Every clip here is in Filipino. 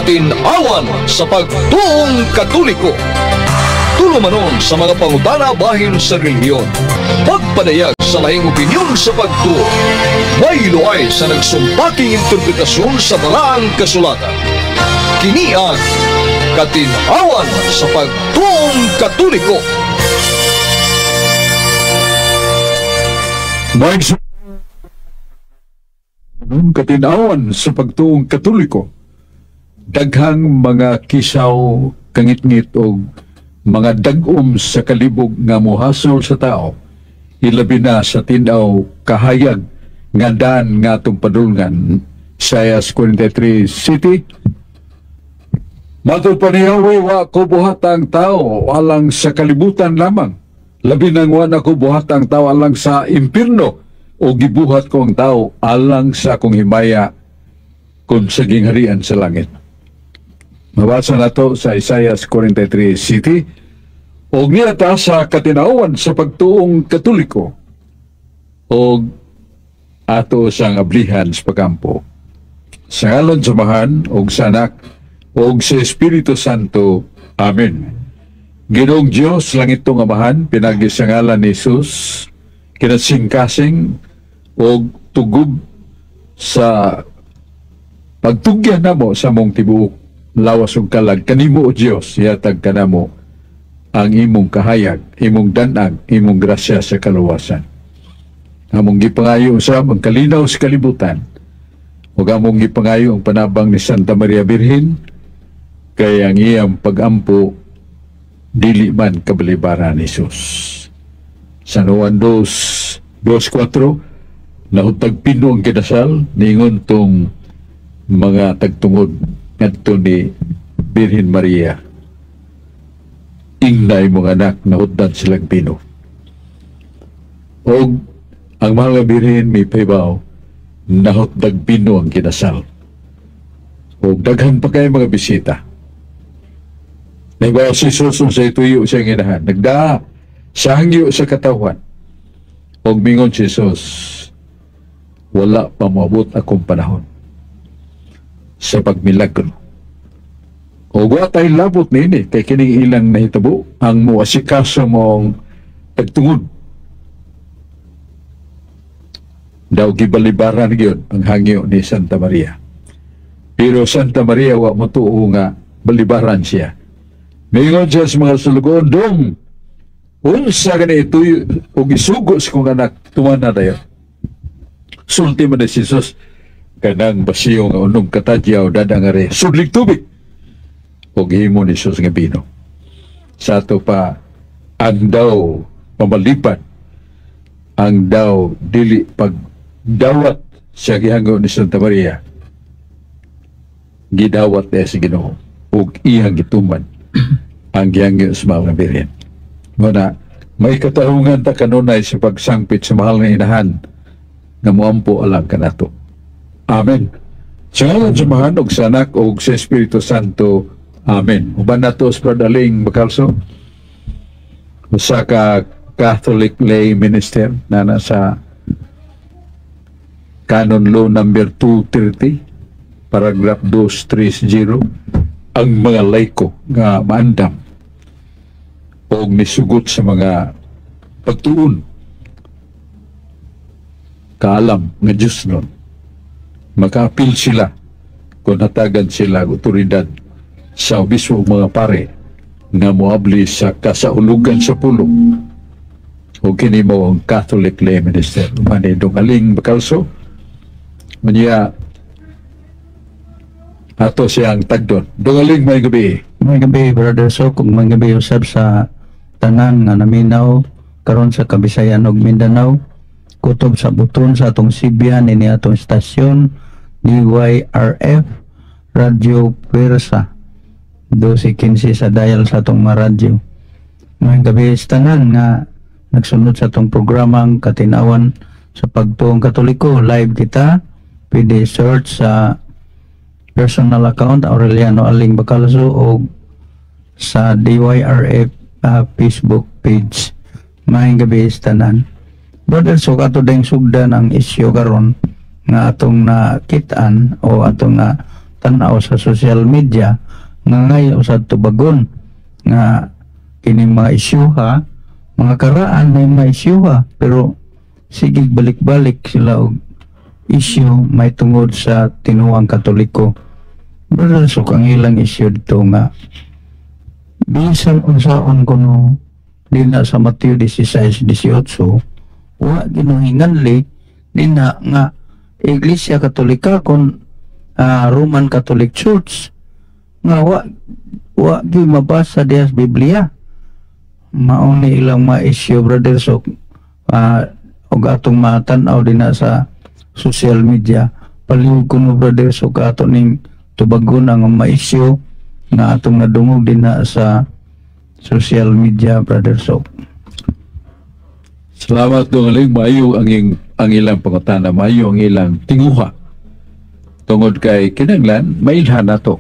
Katin-awan sa pagtuong Katoliko. Tulumanon sa mga pangutana bahin sa relihiyon. Pagpadayag sa laing opinyon sa pagtuo. May luay sa nagsumpaking interpretasyon sa balaang kasulatan. Kini ang Katin-awan sa pagtuong Katoliko. Katin-awan sa pagtuong Katoliko. Daghang mga kisaw, kangit-ngit o mga dagom sa kalibog nga mohasol sa tao, ilabi na sa tinaw kahayag nga daan nga itong padulngan. Isaias 43 City. Matod pa niya, wa ko buhat ang tao alang sa kalibutan lamang. Labi nang wala ko buhat ang tao alang sa impirno, o gibuhat ko ang tao alang sa akong himaya kung sa gingharian sa langit. Mabasa na to sa Isaiah 43 City. O niyata sa katinaawan sa pagtuong Katoliko o ato sang ablihan sa pagkampo. Sa ngalon samahan o sa anak o sa Espiritu Santo. Amen. Ginoong Diyos, langit tong amahan, pinagisangalan ni Jesus, kinasingkasing o tugub sa pagtugyan na mo sa mong tibuok lawas ug kalag kanimo o Diyos, yatag ka na mo ang imong kahayag, imong danag, imong grasya sa kaluwasan. Among gipangayo sa magkalinaw sa kalibutan, ug among gipangayo ang panabang ni Santa Maria Birhen, kay ang iyang pag-ampo dili man kabalibaran ni Jesus. Sa Juan 2:4, nahutag pino ang kinasal, ningon tong mga tagtungod ngadto ni Birhen Maria. Ingnay mong anak, nahutdan silang pino. O ang mga Birhen may paybaw, nahutdag pino ang kinasal. O daghan pa kayo mga bisita. Naibaw si Susun sa ituyo siyang inahan. Nagdaa sa hangyo sa katawan. O mingon si Jesus, wala pa maabot akong panahon sa pagmilagro. O wa tayo labot nini kay kining ilang nahitabo ang muasikaso mong tagtungod. Daw gibalibaran gyud ang hangyo ni Santa Maria. Pero Santa Maria wa motuo nga balibaran siya. Mingon siya sa mga sulugon, dong unsa gani ito o isugo sa kong anak tuman na tayo. Sulti man ni Jesus kanang basiyo nga unong katadyaw dadang are sudlig tubig. O gihimo ni Jesus nga bino. Sa ato pa, ang daw pamalipad, ang daw dili pagdawat sa gihango ni Santa Maria, gidawat niya sa Ginoo o iyang gituman ang gihango sa mga Birhen. Muna, may katahungan ta kanunay sa pagsangpit sa mahal na inahan na muampo alang kanato. Amen. Sa ngalan sa mahanog sa anak o sa Espiritu Santo. Amen. Uban na to sa Pradaling Bakalso, sa Catholic Lay Minister na nasa Canon Law number 230, paragraph 230, ang mga laiko nga maandam o nisugot sa mga pagtuon kaalam nga Diyos nun. Makaapil sila kung hatagan sila otoridad sa obispo mga pare nga moabli sa kasaulugan sa pulong o kini mo ang Catholic Lay Minister mani Dongaling Bakalso manya ato siyang tagdon. Dongaling, may gabi. May gabi, Brother Sok, may gabi usab sa tanan nga naminaw karon sa Kabisayan ug Mindanao, kutob sa buton sa atong Sibian ini atong istasyon DYRF Radio Puwersa 12-15 sa dial sa atong mga radyo. May gabi tanan nga nagsunod sa atong programang Katinawan sa Pagtuong Katoliko. Live kita, pwede search sa personal account Aureliano Aling Bakalso o sa DYRF Facebook page. May gabi tanan. Brother, so ato ding sugdan ang isyu karon nga atong nakitaan o atong na tanaw sa social media nga ngayon sa tubagon nga kining mga isyuha, mga karaan may mga isyuha, pero sige balik-balik sila og isyu may tungod sa tinuang Katoliko. Brother, so ang ilang isyu dito nga bisan unsaon kuno di na sa Mateo 16:18 wa ginuhinganli di na nga Iglesia Katolika kon Roman Catholic Church nga wa di mabasa diya sa Biblia. Mauni ilang mga issue, brother, so og atong matanaw din na sa social media palihog kuno, brother, so ato ning tubagon ang mga issue nga atong nadungog din na sa social media, brother. So Salamat dong aling maayo ang ilang pangutana, maayo ang ilang tinguha. Tungod kay kinahanglan mailhan nato.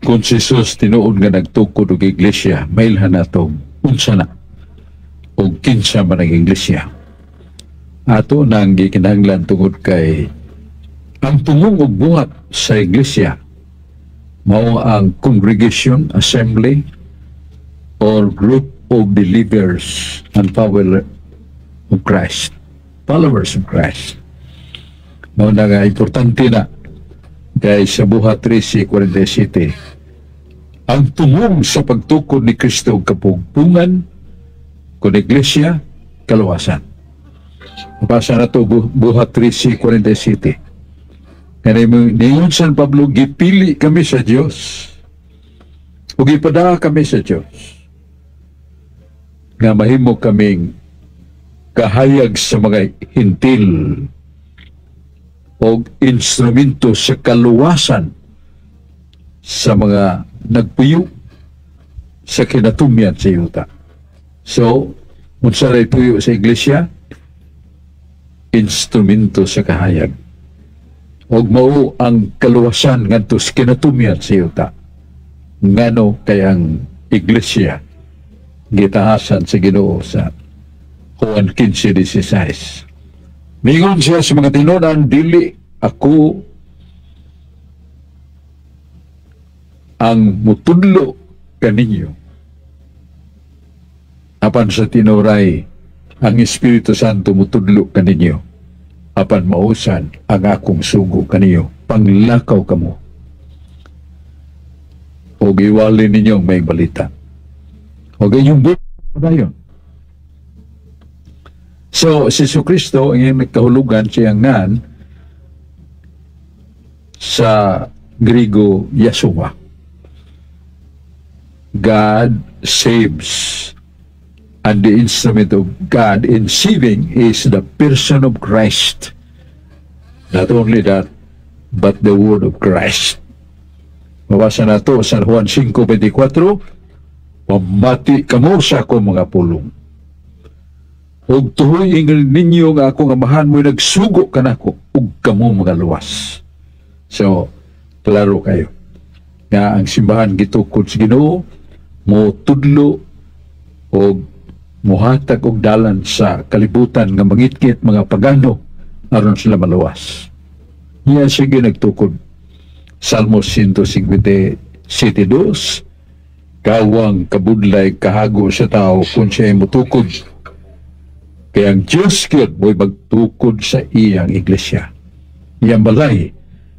Kung si Jesus tinuod nga nagtukod og iglesia, mailhan nato unsa na o kinsa man ang iglesia. Ato nang gikinahanglan tungod kay ang tumong og buhat sa iglesia mao ang congregation, assembly, or group of believers and followers of Christ. Followers of Christ. Mao na nga importante na kay sa buhat 13:47 ang tumong sa pagtukod ni Kristo og kapugpungan kun iglesia kaluwasan. Mabasa na to buhat 13:47. Kaya ningon San Pablo, gipili kami sa Diyos o gipada kami sa Diyos nga mahimo kaming kahayag sa mga hintil o instrumento sa kaluwasan sa mga nagpuyo sa kinatumyan sa yuta. So, unsa ray puyo sa iglesia? Instrumento sa kahayag. Og mao ang kaluwasan ngadto sa kinatumyan sa yuta. Ngano kayang iglesia gitahasan sa Ginoo sa Juan 15:16. Mingon siya sa mga tinunan, dili ako ang mutudlo kaninyo. Apan sa tinuray, ang Espiritu Santo mutudlo kaninyo. Apan mausan ang akong sugo kaninyo. Panglakaw kamo. O giwali ninyong may balita. O ganyong buhay yun. So, si Kristo ang iyong nagkahulugan siya ngan sa Griego, Yeshua. God saves, and the instrument of God in saving is the person of Christ. Not only that, but the word of Christ. Mabasa na to sa Juan 5:24, pamati kamo sa akong mga pulong. Ug tuhoy ingon ninyo nga akong amahan mo nagsugo kanako ug kamo mga luwas. So, klaro kayo. Nga ang simbahan gitukod sa Ginoo mo tudlo o muhatag og dalan sa kalibutan nga mangitkit mga pagano aron sila maluwas. Iya sige nagtukod. Salmos 157:2, kawang kabudlay kahago sa tao kung siya mutukod. Kaya ang Diyos yun mo'y magtukod sa iyang iglesia. Iyang balay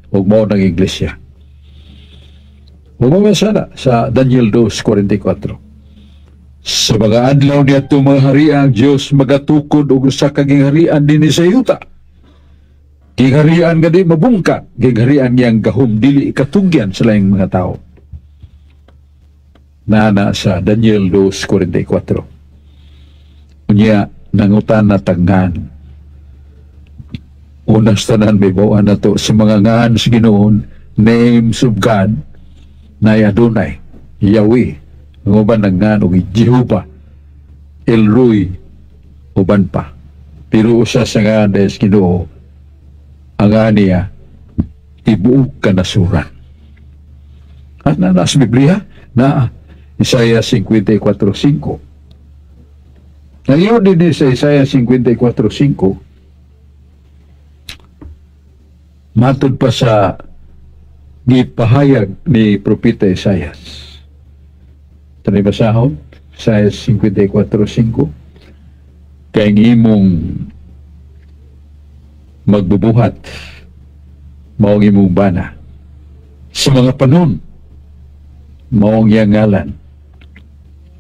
o mo ng iglesia. Umama sana sa Daniel 2:44. Sa mga adlaw niya itong mga harian, Diyos magatukod o sa kaging harian din sa yuta. King harian nga di mabungka, king harian niyang gahom dili ikatugyan sa laing mga tao. Nana sa Daniel 2:44. Unya, nangutan na taghan. Unas tanan may bawaan na to sa mga ngan sa Ginoon, names of God, na Adonai, Yahweh, uban ng ngan o Jehovah, Elroy, uban pa. Pero usa sa ngan des Ginoo, ang niya, tibuok kanasuran. At na nasa Biblia, na Isaiah 54:5. Ngayon din sa Isaiah 54:5, matod pa sa gipahayag ni Propeta Isaias. Tani basahon, Isaias 54:5, kay imong magbubuhat, maong imong bana. Sa mga panon, maong iyang ngalan.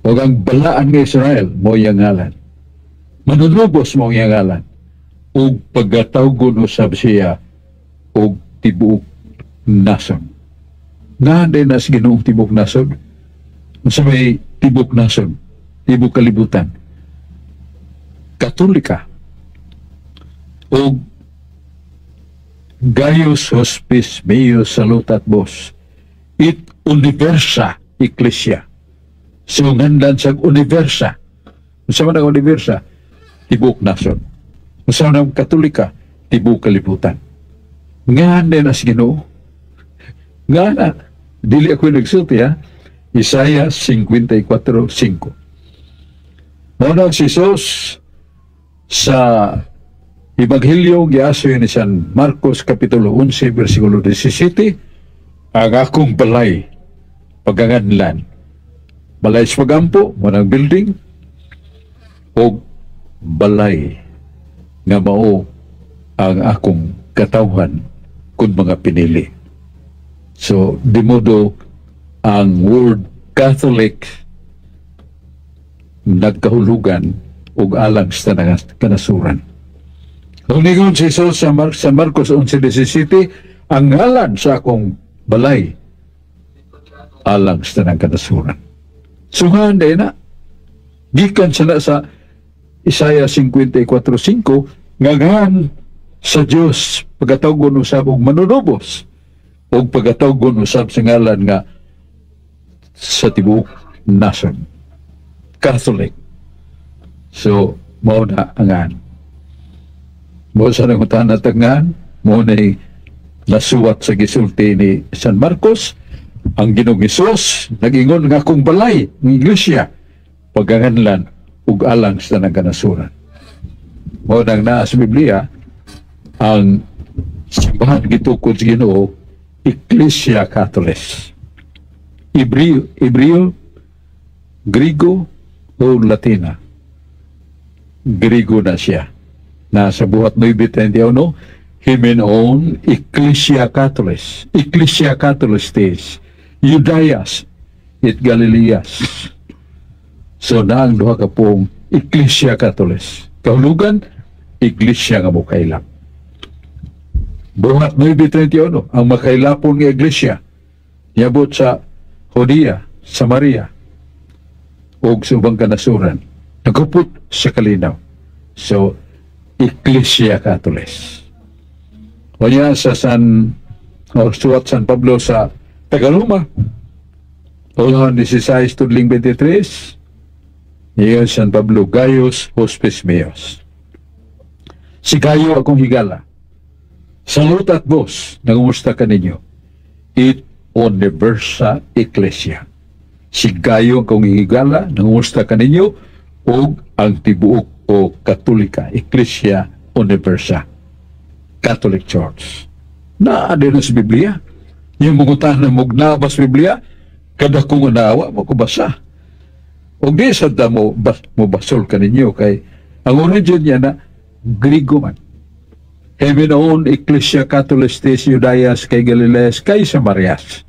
O ang balaan ng Israel, maong iyang ngalan. Manunubos maong iyang ngalan. O paggatawgon usab siya, o tibuok nason. Naanday na sa Ginoong tibuok nason. Sa may tibuok nason, tibuok kalibutan. Katolika. O Gaius Hospice Meus Salutat Vos, it universa Ecclesia. So ngandan sa universa. Sa man ang universa, tibuok nason. Sa man ang Katolika, tibuok kalibutan. Nga na sa Ginoo. Nga na, dili ako nagsulti ha. Isaiah 54:5. Muna si Jesus sa Ebanghelyo giasoy ni San Marcos Kapitulo 11 versikulo 17, ang akong balay paganganlan. Balay sa pagampo, manang building, o balay nga mao ang akong katawhan kung mga pinili. So, di modo ang word Catholic nagkahulugan o alang sa kanasuran. Kung nigon si Jesus sa Marcos 11:17, ang ngalan sa akong balay alang sa kanasuran. So nga na, gikan sila sa Isaiah 54:5, ngagan sa Diyos pagkatawgon usab og manunubos o pagkatawgon usab sa ngalan nga sa tibuok nason. Catholic. So, mao na angan. Mo sa nangutan na tagngan, mo na nasuwat sa gisulti ni San Marcos, ang Ginoong Hesus nagingon nga akong balay ng iglesia pagganganlan ug alang sa kanasuran. Mo nang naa sa Biblia ang simbahan gitukod sa Ginoo, Ecclesia Catholis. Hebreo, Grigo o Latina. Grigo na siya. Nasa buhat 9:31, Himenon Ecclesia Catholis. Ecclesia Catholis tes Judaias et Galileas. So na ang duha ka pong Ecclesia Catholis. Kahulugan, Iglesia nga mukailap. Buhat 9:31, ang makailapon ng Iglesia niabot sa Judea, Samaria, o sa ubang kanasuran. Nagupot sa kalinaw. So, Ecclesia Catholis. O niya sa suwat San Pablo sa Tagaluma, Ulhan 16, Tudling 23, niya San Pablo, Gaius Hospice Meus. Si Gayo akong higala. Salutat vos, nangumusta ka ninyo. It universa Ecclesia. Si Gayo akong higala, nangumusta ka ninyo, o ang tibuok o Katolika, Ecclesia Universa, Catholic Church. Naadin sa Biblia. Yung mungutan na mugnabas Biblia, kada kong naawa mo ko basa. O di sa mo basol ka ninyo kay ang origin niya na Grigo man. Hemenon Ecclesia Catholis tes Judaias kay Galileas kay Samarias.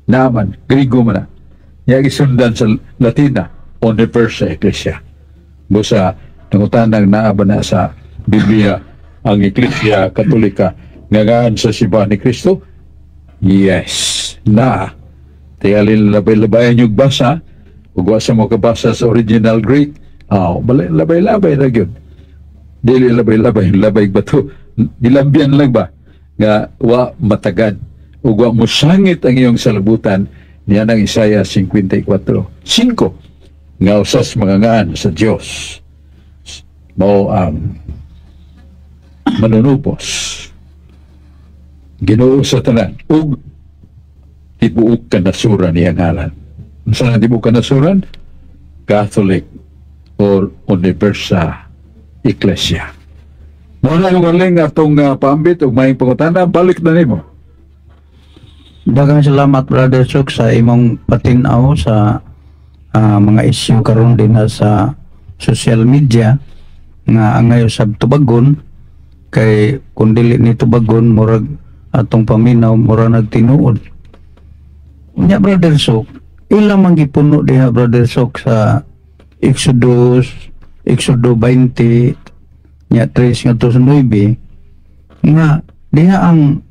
Naman, Grigo man na. Yang isundan sa Latina, Universa Ecclesia. Busa, nangutanang naaba na sa Biblia ang Ecclesia Katolika ngagaan sa simbahan ni Kristo? Yes. Na. Tigalin labay-labayan yung basa. Ugwa sa mo kabasa sa original Greek. Labay-labay na yun. Dili labay-labay. Labay ba ito? Dilambyan lang ba? Nga wa matagad. Ugwa mo sangit ang iyong salabutan niya ng Isaiah 54:5. Nga usas mga ngaan sa Diyos. Mao ang manunupos. Ginoo sa tanan. Ug tibuok kanasuran niya ngalan. Saan tibuok kanasuran? Catholic or Universa Ecclesia. Muna yung galing atong paambit o may pangutana, balik na nimo. Daghang salamat Brother Sok sa imong patinaw sa mga issue karon din na sa social media nga angayo sa tubagon kay kung dili ni tubagon murag atong paminaw murag nagtinuod. Unya Brother Sok, ilang man gipuno diha Brother Sok sa Exodo 20 nya 3 ngadto sa 9 nga diha ang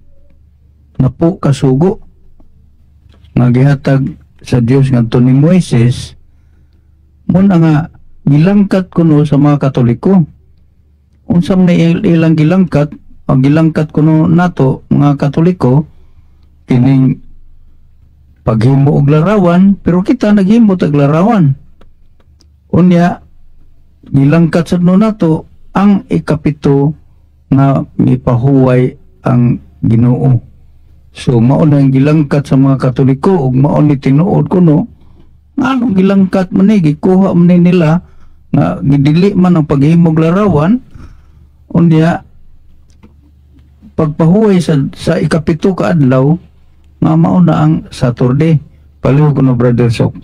napo kasugo nga gihatag sa Dios ngadto ni Moises mo na nga gilangkat kuno sa mga Katoliko. Unsam na ilang gilangkat, ang gilangkat kuno nato mga Katoliko kining paghimo og larawan, pero kita naghimo tag larawan. Unya gilangkat sad no nato ang ikapito nga mipahuway ang Ginoo. So mao na ang gilangkat sa mga Katoliko ug mao ni tinuod kuno nganong gilangkat man ni gikuha man ni nila nga gidili man ang paghimog larawan unya pagpahuway sa ikapito ka adlaw nga mao na ang Saturday. Palihog ko no Brother Sok.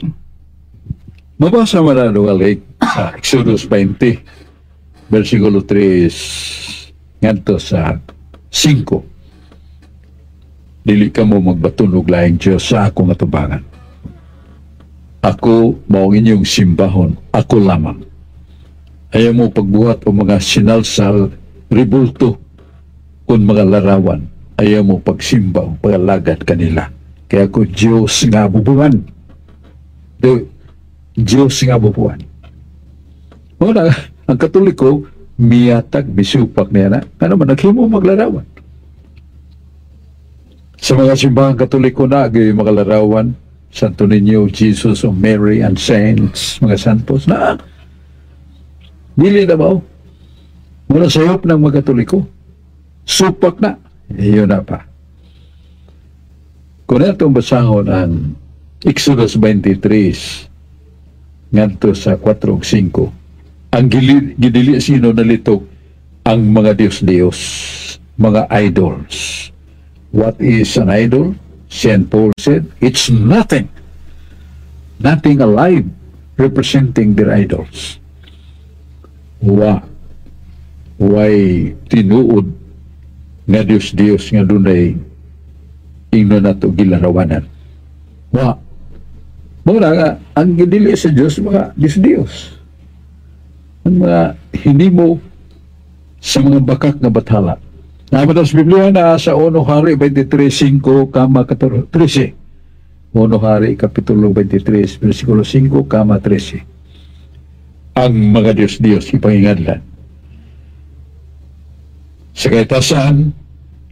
Mabasa man na balik sa Exodus 20, versikulo 3 ngadto sa 5. Dili ka mo magbatunog laing Diyos sa akong atubangan. Ako mao inyong simbahon, ako lamang. Ayaw mo pagbuhat o mga sinalsal, ribulto, kung mga larawan. Ayaw mo pagsimba o pagalagad kanila. Kaya ako Diyos nga bubuhan. Diyos nga bubuhan. Muna, ang Katoliko, miyatag, bisupak niya na. Ano man, naghimo maglarawan. Sa mga simbahang Katoliko na, mga larawan, Santo Niño, Jesus, o Mary, and Saints, mga santos na, dili na ba? Muna sayop ng mga Katoliko. Supak na. Iyon na pa. Kung itong basahon ang Exodus 23, nganto sa 4 ug 5, ang gidili sino nalitok ang mga Diyos-Diyos, mga idols. What is an idol? St. Paul said, it's nothing. Nothing alive representing their idols. Why tinuod nga Diyos-Diyos nga dunay ingno nato gilarawanan. Muna nga, ang gidili sa Diyos, mga Diyos-Diyos. Ang mga hinimo sa mga bakak nga bathala. Naman sa Biblia na sa 1 Hari 23:5 kama 13. 1 Hari Kapitulo 23, versikulo 5 kama 13. Ang mga Diyos-Diyos ipangingadlan. Sa kaitasan,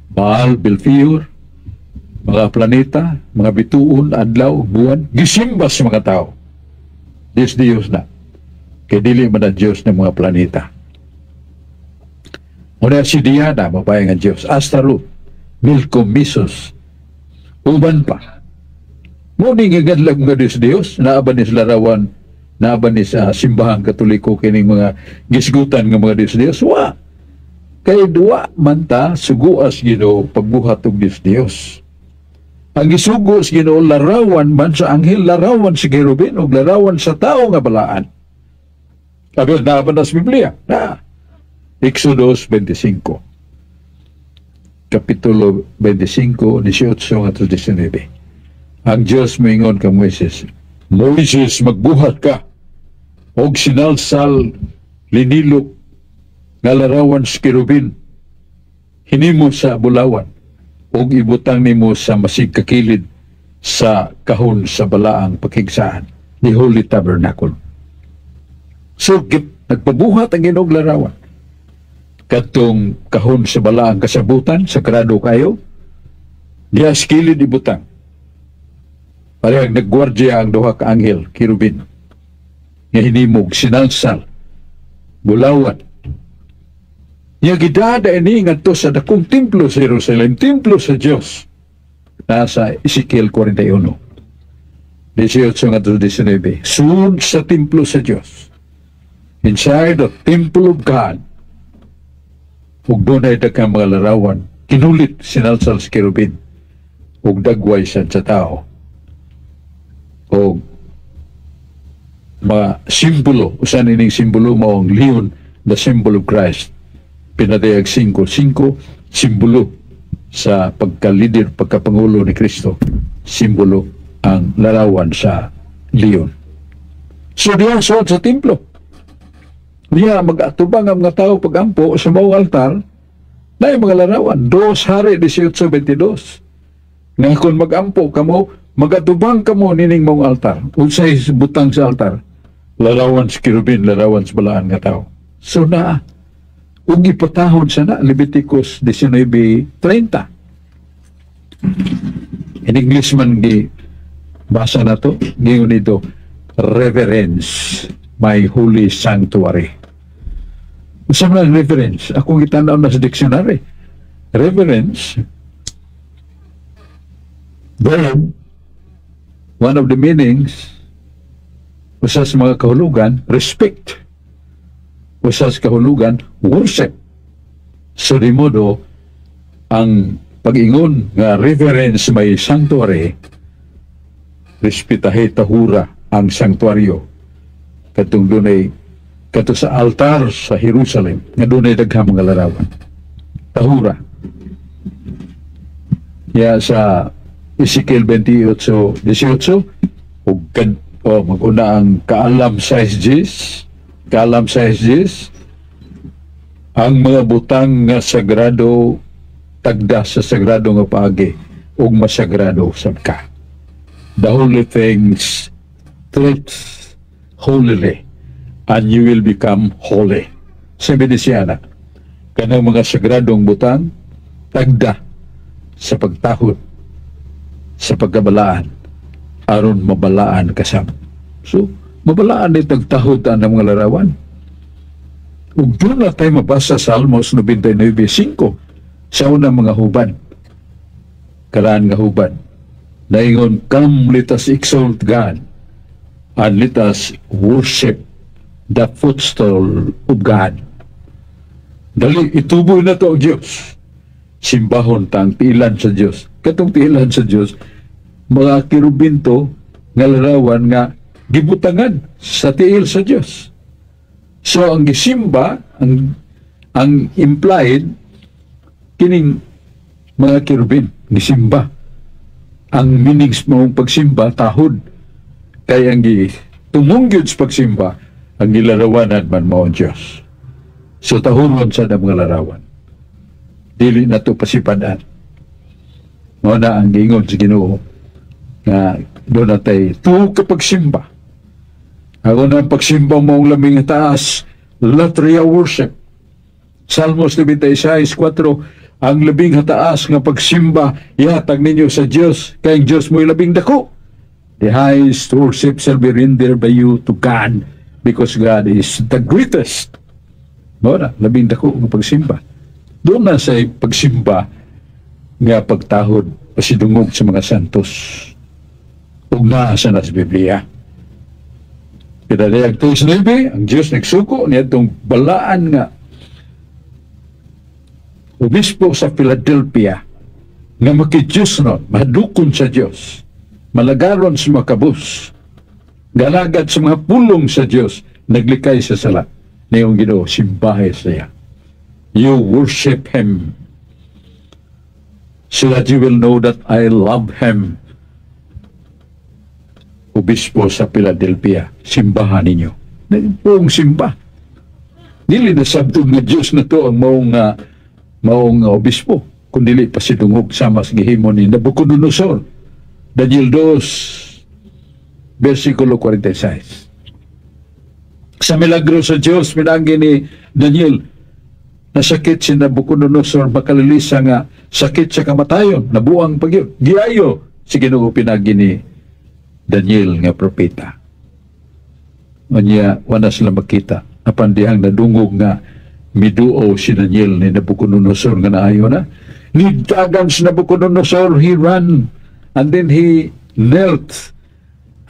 Baal, Belfior, mga planeta, mga bituon, adlaw, buwan, gisimba sa mga tao. Diyos-Diyos na. Kaya dili man ang Diyos ng mga planeta. Muna si Diana, mabayang ang Diyos. Astaroth, Milcom, Misos, uban pa. Muna nga gadlag mga Diyos-Diyos, naaban ni sa larawan, naaban ni sa simbahang Katoliko, kining mga gisgutan ng mga Diyos-Diyos. Kaya duwa man ta, suguas Ginoo pagbuhat og Diyos-Diyos. Ang isugo sa Ginoo, larawan man sa anghel, larawan sa Kerubin, o larawan sa tao nga balaan. Sabi, naaban na sa Biblia, na. Exodus 25, Kapitulo 25, 18 at 19. Ang Diyos moingon kang Moises, Moises, magbuhat ka, og sinalsal linilok nga larawan sa Kerubin, hinimo sa bulawan, og ibutang nimo sa masig kakilid sa kahon sa balaang pakigsaan, the Holy Tabernacle. So, nagpabuhat ang Ginoo larawan. Katong kahon sa balaang kasabutan, sagrado kayo, diya skilid ibutang. Parehang nagwardya ang duha ka anghel, Kerubin, nga hinimog, sinalsal, bulawan. Nga gidada ini ngadto sa dakong templo sa Jerusalem, templo sa Dios. Nasa Ezekiel 41. 18 at 19. Sunod sa templo sa Dios. Inside the temple of God. Ug doon ay daghang mga larawan, kinulit sinalsal sa Kerubin. ug dagway sa tao o mga simbolo, usan ining simbolo mao ang leon, the symbol of Christ. Pinadayag 5-5, simbolo sa pagka-leader, pagkapangulo ni Kristo. Simbolo ang larawan sa leon. So diyan suot sa templo. Niya mag-atubang ang mga tao pagampo sa mao altar na mga larawan. 2 Hari 18:22. Nga kung mag-ampo kamo, mag-atubang kamo nining mong altar. Unsay butang sa altar? Larawan sa kirubin, larawan sa balaan nga tao. So na, ug ipatahon sa na, Leviticus 19:30. In English man basa na to, ngayon ito, reverence my holy sanctuary. Saan na reverence? Akong itanaw na sa dictionary. Reverence, verb, one of the meanings, usa sa mga kahulugan, respect. Usa sa kahulugan, worship. So di modo, ang pag-ingon nga reverence may sanctuary, respetahe tahura ang sanctuaryo. Katong dunay kato sa altar sa Jerusalem nga dunay daghang mga larawan. Tahura. Ya sa Ezekiel 28:18 ug maguna ang kaalam sa SGs, ang mga butang nga sagrado tagda sa sagrado nga paagi ug masagrado sad ka. The holy things treat holily and you will become holy. Sabi ni siya na, kanang mga sagradong butang tagda sa pagtahod, sa pagkabalaan, aron mabalaan kasam. So, mabalaan ni tagtahod ang mga larawan. Ug doon na tayo mabasa sa Salmos 99:5 sa unang mga huban. Karaan nga huban. Naingon, come let us exalt God and let us worship the footstool of God. Dali, ituboy na to ang Diyos. Simbahon tang tiilan sa Diyos. Katong tiilan sa Diyos, mga kirubinto nga larawan nga gibutangan sa tiil sa Diyos. So ang gisimba, ang implied kining mga kirubin gisimba. Ang meanings mong pagsimba tahod, kay ang tumungyod sa pagsimba ang gilarawanan man mao ang Diyos. So tahudon sa mga larawan, dili na to pasipadan. Mao na ang giingon sa Ginoo nga doon natay tuog ka pagsimba. Ako na pagsimba mong laming taas, latria worship. Salmos 96:4, ang labing hataas nga pagsimba ihatag ninyo sa Dios, kay ang Dios mo'y labing dako. The highest worship shall be rendered by you to God, because God is the greatest. Mora, labing dako nga pagsimba. Doon na sa pagsimba nga pagtahod pasidungog sa mga santos. Ug naa sa nas Biblia. Pinadayag to sa Nabi, ang Dios nagsuko niya itong balaan nga obispo sa Philadelphia nga makidiyos no, madukon sa Diyos, malagaron sa makabus, galagad sa mga pulong sa Diyos, naglikay sa sala. Nayong Ginoo, simbahe siya. You worship Him so that you will know that I love Him. Obispo sa Philadelphia, simbahan ninyo. Nagpong simba. Dili na sabtog na Diyos na to ang maong obispo, kundi pasidungog sama sa gihimo ni Nabucodonosor. Daniel 2 versikulo 46. Sa milagro sa Diyos minagi ni Daniel, nasakit si Nabucodonosor, makalilisa nga sakit sa kamatayon, nabuang pagyo giayo si Ginoo pinagi ni Daniel nga propeta. Anya wala sila makita apan dihang nadungog nga miduo si Daniel ni Nabucodonosor nga naayo na. Nidagan si Nabucodonosor, he ran and then he knelt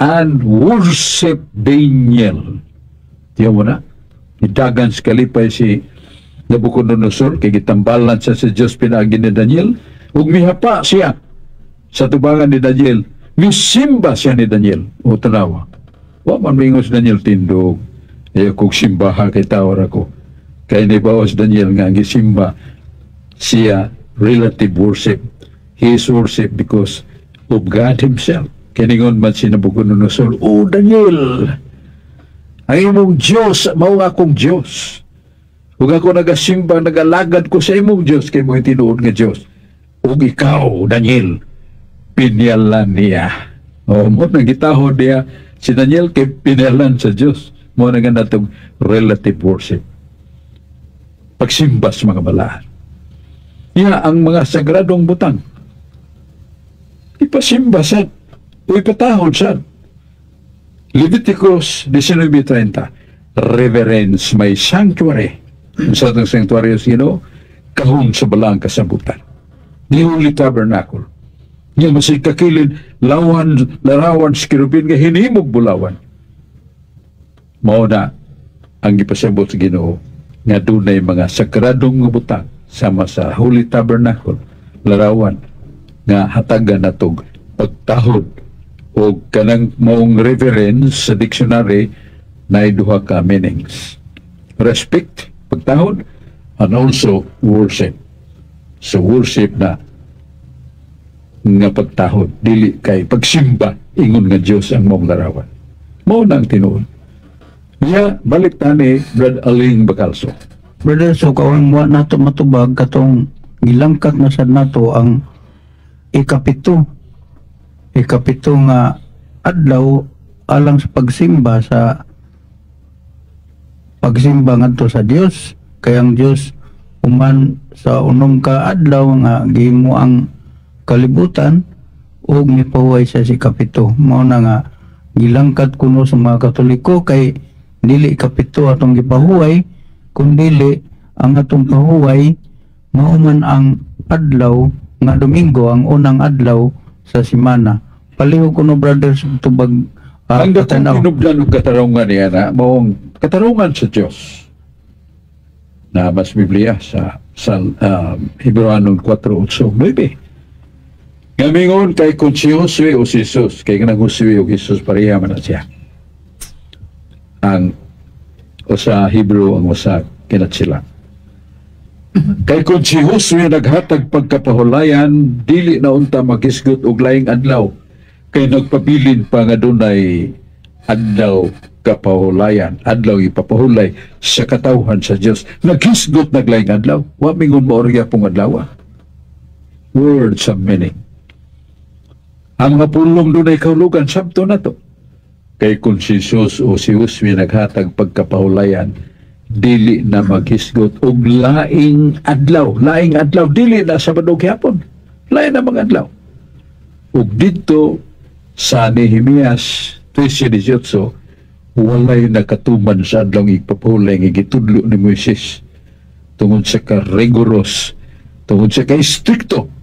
and worship Daniel. Tiyan mo na, nidagan si kalipay si Nabucodonosor, kay gitambalan sa Diyos pinagi ni Daniel, ug mihapa siya sa tubangan ni Daniel, misimba siya ni Daniel. O tanawa, wa man mingos Daniel tindog. Ay kung simbaha kay tawar ako. Kaya ni bawas Daniel nga gisimba siya relative worship. He is worship because of God Himself. Kiningon man sinabugon ng Sol, "Oh Daniel, ang imong Diyos, mao nga akong Diyos. Huwag ako nagasimba, nagalagad ko sa imong Diyos, kay mo tinuod nga Diyos. Ug ikaw, Daniel, pinyalan niya." O, mo nang gitahod niya, si Daniel kay pinyalan sa Diyos. Mo na nga natong relative worship. Pagsimba sa mga balaan. Iya ang mga sagradong butang. Ipasimba sa o ipatahod sa Leviticus 19:30, reverence may sanctuary. Sa itong sanctuary sino? Kahon sa balang kasabutan. The Holy Tabernacle. Nga masig kakilid, larawan sa kirubin nga hinimog bulawan. Mao na ang ipasabot sa Ginoo nga dunay mga sagradong nga butang sama sa Holy Tabernacle, larawan nga hatagan natog pagtahod o kanang maong reverence sa dictionary na duha ka meanings: respect, pagtahod, and also worship. So worship na nga pagtahod, dili kay pagsimba ingon nga Dios ang maong larawan. Mao na ang tinuod. Iya balik tani Brad Aling Bacalso. Brother, so kawang wa nato matubag katong gilangkat na sad nato ang ikapito nga adlaw alang sa pagsimba ngadto sa Dios. Kay ang Dios human sa unom ka adlaw nga gihimo ang kalibutan ug mipahuway sa ikapito. Mao na nga gilangkat kuno sa mga Katoliko kay dili kapito atong gipahuway, kundili ang atong pahuway mao man ang adlaw nga Domingo, ang unang adlaw sa semana. Palihog kuno brothers tubag ang dakong kinubdan og katarungan niya na maong katarungan sa Dios na mas Biblia sa Hebreano 4:8-9. Ngamingon kay kung si Josue o si Jesus, kay kanang Josue o Jesus pareha man na siya. Ang usa Hebrew ang usa kinat sila. Kay kung si Josue naghatag pagkapahulayan, dili na unta magisgot og laing adlaw, kay nagpabilin pa nga dunay adlaw kapahulayan, adlaw ipapahulay sa katawhan sa Dios. Naghisgot naglaing adlaw, wa mingon maorya pong adlaw. Words of meaning. Ang mga pulong dunay kahulugan sabto na to. Kay kung si Jesus o si Josue naghatag pagkapahulayan, dili na maghisgot og laing adlaw, dili na Sabado gyapon, lain na mga adlaw. Ug dito sa Nehemias 13:18, walay nakatuman sa adlaw ipapahulay nga gitudlo ni Moises tungod sa ka-rigorous, tungod sa ka-stricto.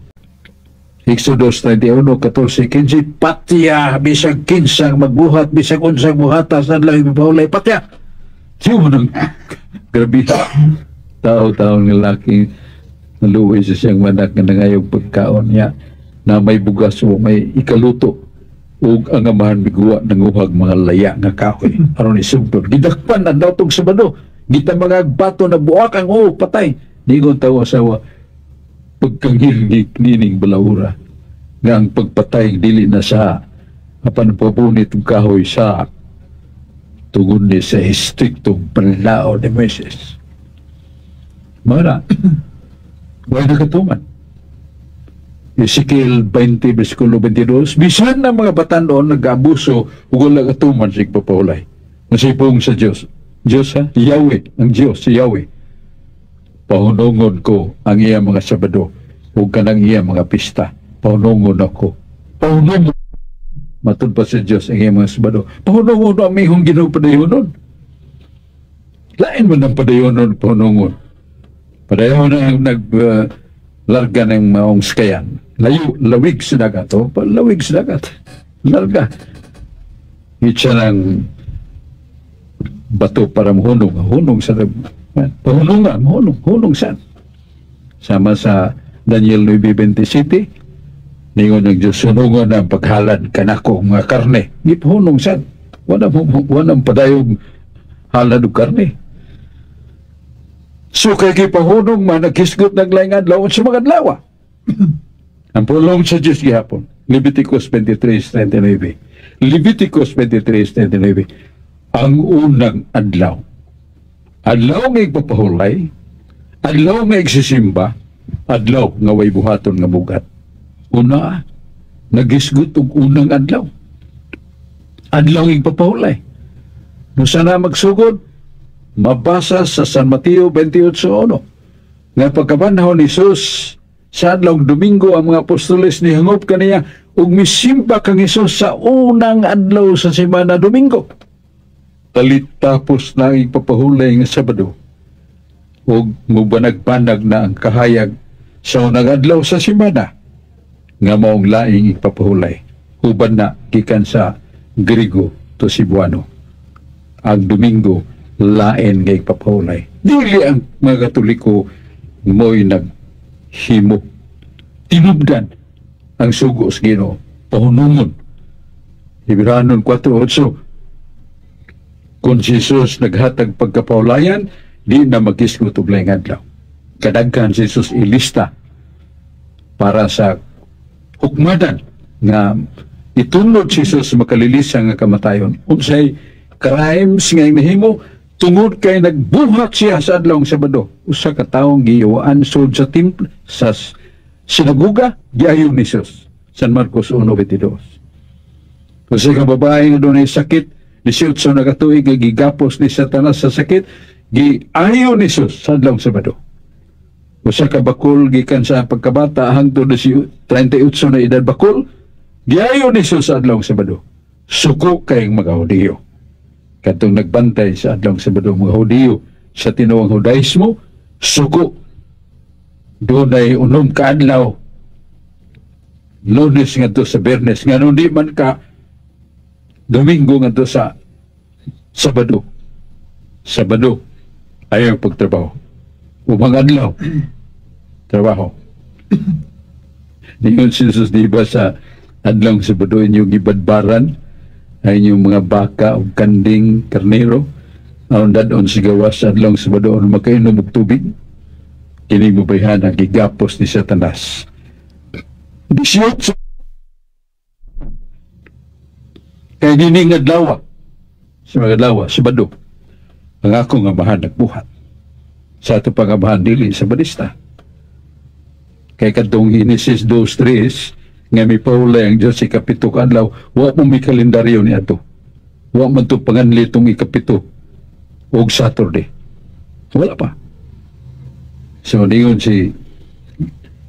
Exodus 31:14-15, patya bisag kinsang magbuhat, bisag unsang buhata sa adlaw ipapahulay, patya. Siya mo nang grabe tao-tao ng laki naluwi sa siyang manak nga nangayong pagkaon niya na may bugas o may ikaluto ug ang amahan biguwa nanguhag mga laya nga kahoy aron isugtod. Gidakpan ang daw tong Sabado, gita mga bato na buak ang patay. Ningon tawo asawa pagkangil nining balawura nga ang pagpatay dili na sa apan papunit og kahoy sa tungod ni sa istriktong panlao ni Moises. Mara, wala nakatuman. Ezekiel 20:22, bisan na mga batanon nag-abuso ug wala katuman sa igpapahulay. Masipong sa Dios. Dios ha? Yahweh, ang Dios, si Yahweh. Pahunungon ko ang iya mga Sabado ug kanang iya mga pista. Pahunungon ako. Pahunungon matud pa sa Diyos ang iyang mga Sabado. Pahunungon ang mihong Ginoo padayonon. Lain man ang padayonon, pahunungon. Padayon ang larga ng maong skayan. Lawig sa dagat. Lawig sa dagat. Larga. Itsa ng bato para mahunong. Hunong sa hunong saan? Sama sa Daniel 9:27, Ningon ng Diyos, sunungan ang paghalad kanako mga karne. Gipahunong sad. Wala padayong halad og karne. So kay gipahunong man, naghisgot naglaing adlaw sa mga adlaw. Ang pulong sa Diyos gihapon. Leviticus 23:39. Leviticus 23:39. Ang unang adlaw. Adlaw nga igpapahulay, adlaw nga igsisimba, adlaw nga way buhaton nga bugat. Una, nagisgot og unang adlaw. Adlaw igpapahulay. No sana magsugod, mabasa sa San Mateo 28:1. Nga pagkabanhon ni Jesus sa adlaw Domingo, ang mga apostoles ni hangop kaniya ug misimba kang Hesus sa unang adlaw sa semana Domingo. Tapos na igpapahulay nga Sabado ug mubanag-banag na ang kahayag sa unang adlaw sa semana nga maong laing igpapahulay uban na gikan sa Griego to Cebuano. Ang Domingo lain nga igpapahulay. Dili ang mga Katoliko mo'y naghimo tinubdan ang sugo sa Ginoo pahunungon. Hebranon 4:8. Kung si Jesus naghatag pagkapahulayan, di na magisgot og laing adlaw. Kadaghan si Jesus ilista para sa hukmadan nga itunod si Jesus makalilisa nga kamatayon. Unsay crimes nga nahimo tungod kay nagbuhat siya sa adlaw ng Sabado. Usa ka tawong giyuan sud sa templo sa sinagoga giayon ni Jesus. San Marcos 1:22. Usa ka babae nga dunay sakit 18 na katuig nga gigapos ni Satanas sa sakit, giayon ni Jesus sa adlaw Sabado. Usa ka bakol gikan sa pagkabata hangtod 38 na edad bakol, giayon ni Jesus sa adlaw Sabado. Suko kayong mga Hudiyo. Katong nagbantay sa adlaw Sabado mga Hudiyo sa tinuang Judaismo, suko. Dunay unom ka adlaw. Lunes nga to sa Biyernes, nga nung di man ka Domingo nga to sa Sabado. Sabado ayaw pagtrabaho. Umang adlaw trabaho. Ningon si Jesus di ba sa adlaw Sabado inyong ibadbaran ay inyong mga baka o kanding karnero aron dadon si gawas sa adlaw Sabado aron makainom og tubig. Kini mo bayhan ang gigapos ni Satanas. 18 kay dining adlaw sa mga adlaw Sabado ang akong amahan nagbuhat sa ato pang amahan dili sa balista kay kadtong Genesis 2:3 nga may paulay ang Diyos ikapito ka adlaw wa mo may kalendaryo ni ato wa man to panganli tong ikapito og Saturday wala pa. So ningon si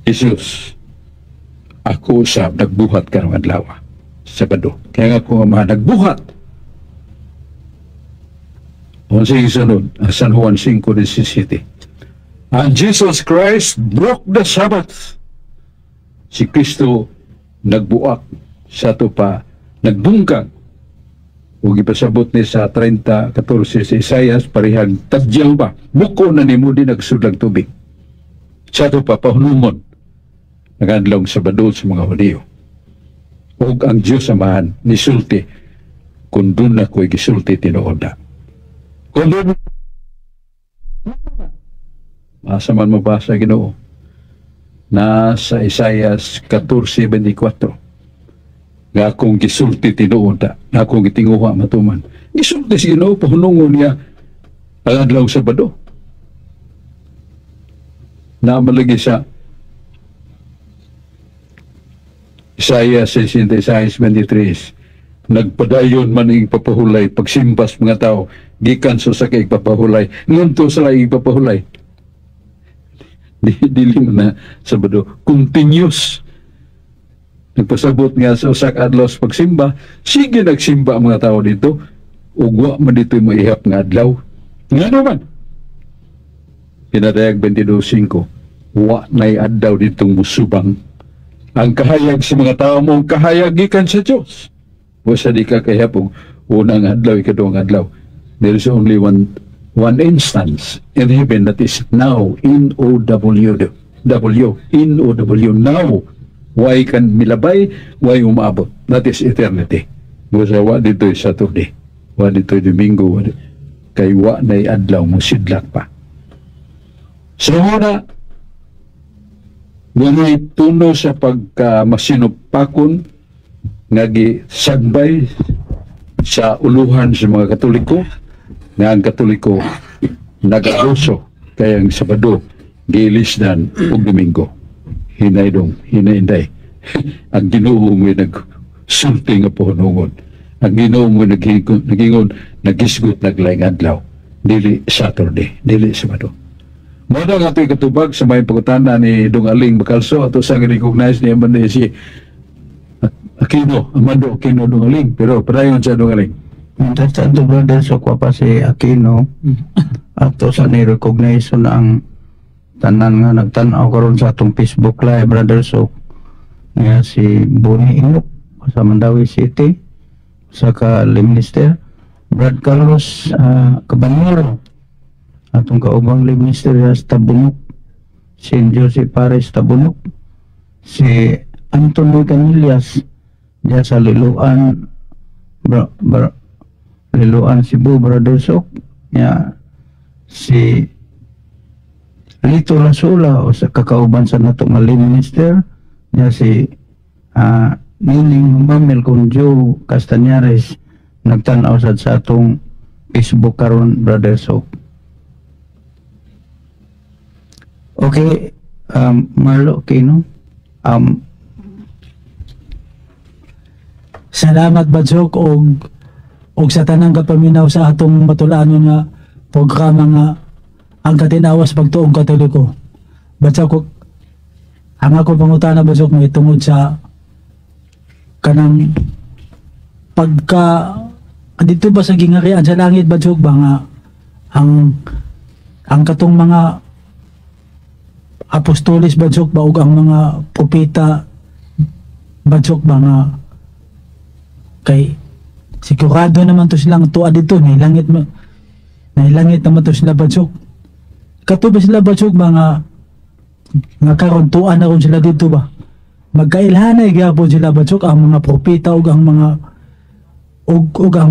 Jesus, ako sa nagbuhat karong adlaw Sabado. Kaya nga kung mga nagbuhat. Unsay sunod, San Juan 5:17. And Jesus Christ broke the Sabbath. Si Kristo nagbuak sa ito pa, nagbungkag. O ipasabot ni sa 30:14 sa Isaias, parihag tadyaw ba? Buko na ni mo din nagsudlag tubig. Sa ito pa, pahunumon. Nagadlong Sabado sa mga Hudiyo. O ang Diyos Amahan nisulti kung doon ako'y gisulti tinuod na. Kung doon asa man mabasa Ginoo na sa Isaias 14:24 nga akong gisulti tinuod na akong gitinguha matuman. Gisulti si Ginoo pahunungon niya ang adlaw Sabado. Na malagi sa Isaiah 66:23, nagpadayon man ang ipapahulay pagsimpas mga tao gikan sa kay ipapahulay ngunto sa laing ipapahulay dili man na Sabado continuous nagpasabot nga sa usa ka adlaw pagsimba sige nagsimba ang mga tao dito ug wa man dito maihap nga adlaw nga naman pinadayag 22:5 wa nay adlaw ditong musubang ang kahayag sa mga tao mong kahayag gikan sa Diyos. O sa di ka kahapong unang adlaw, ikaduhang adlaw. There is only one instance in heaven that is now, N-O-W, N-O-W, now, Way kan milabay, way umaabot. That is eternity. Busa wa dito'y Saturday, wa dito'y Domingo, kay wa na'y adlaw mo sidlak pa. So na, walay tuno sa pagka-masinupakon nagi sagbay sa uluhan sa mga Katoliko, nga ang Katoliko nag-aruso kaya ang Sabado gilisdan ug Domingo hinainday ang Ginoo mo nagsulti nga pohonongon, ang Ginoo mo nagingon nagisgot naglaing adlaw, dili Saturday, dili Sabado. Mo na nga ito'y katubag sa may pagutana ni Dong Aling Bacalso ato sa recognize ni Amanda si Amando Aquino Dong Aling, pero padayon sa Dong Aling. Sa brother, so kwa pa si Aquino, ato sa ni-recognize na ang tanan nga nagtanaw karon sa atong Facebook live, brother, so nga si Bonnie Inok sa Mandawi City, sa ka-Minister, Brad Carlos Cabanero, atong kaubang Minister sa Tabunok, si Joseph Pares Tabunok, si Antonio Canillas diya sa Liloan Liloan Cebu, brother, so ya si Lito Lasula o sa kakauban sa natong Minister niya si Nining Mamel kung Joe Castañares nagtanaw sad sa atong Facebook karon, brother, so okay. Marlo, okay, no? Salamat Badsok og sa tanang kapaminaw sa atong matulaanon nga programa nga ang katinawas pagtuong Katoliko. Badsok, ang ako pangutana Badsok may tungod sa kanang pagka dito ba sa gingarian sa langit Badsok ba nga ang katong mga apostolis Badsok ba ug ang mga propeta Badsok ba nga kay sigurado naman to silang tuwa dito nailangit naman to sila Badsok. Kato ba sila Badsok ba nga karon tuwa na ron sila dito ba magkailhanay gyapon sila Badsok ang mga propeta ug ang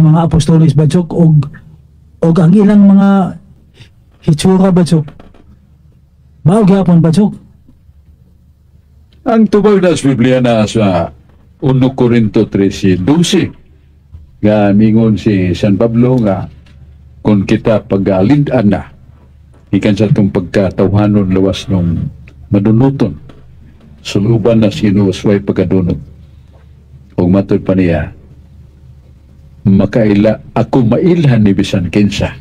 mga apostolis Badsok ug ang ilang mga hitsura Badsok mao gyapon Badsok. Ang tubag na sa Biblia na sa 1 Corinto 13:12 nga mingon si San Pablo nga kung kita pag-alindaan na ikan sa itong pagkatawhanon lawas ng madunuton suluban na sino usway pagkadunot o matod pa niya makaila ako mailhan ni bisan kinsa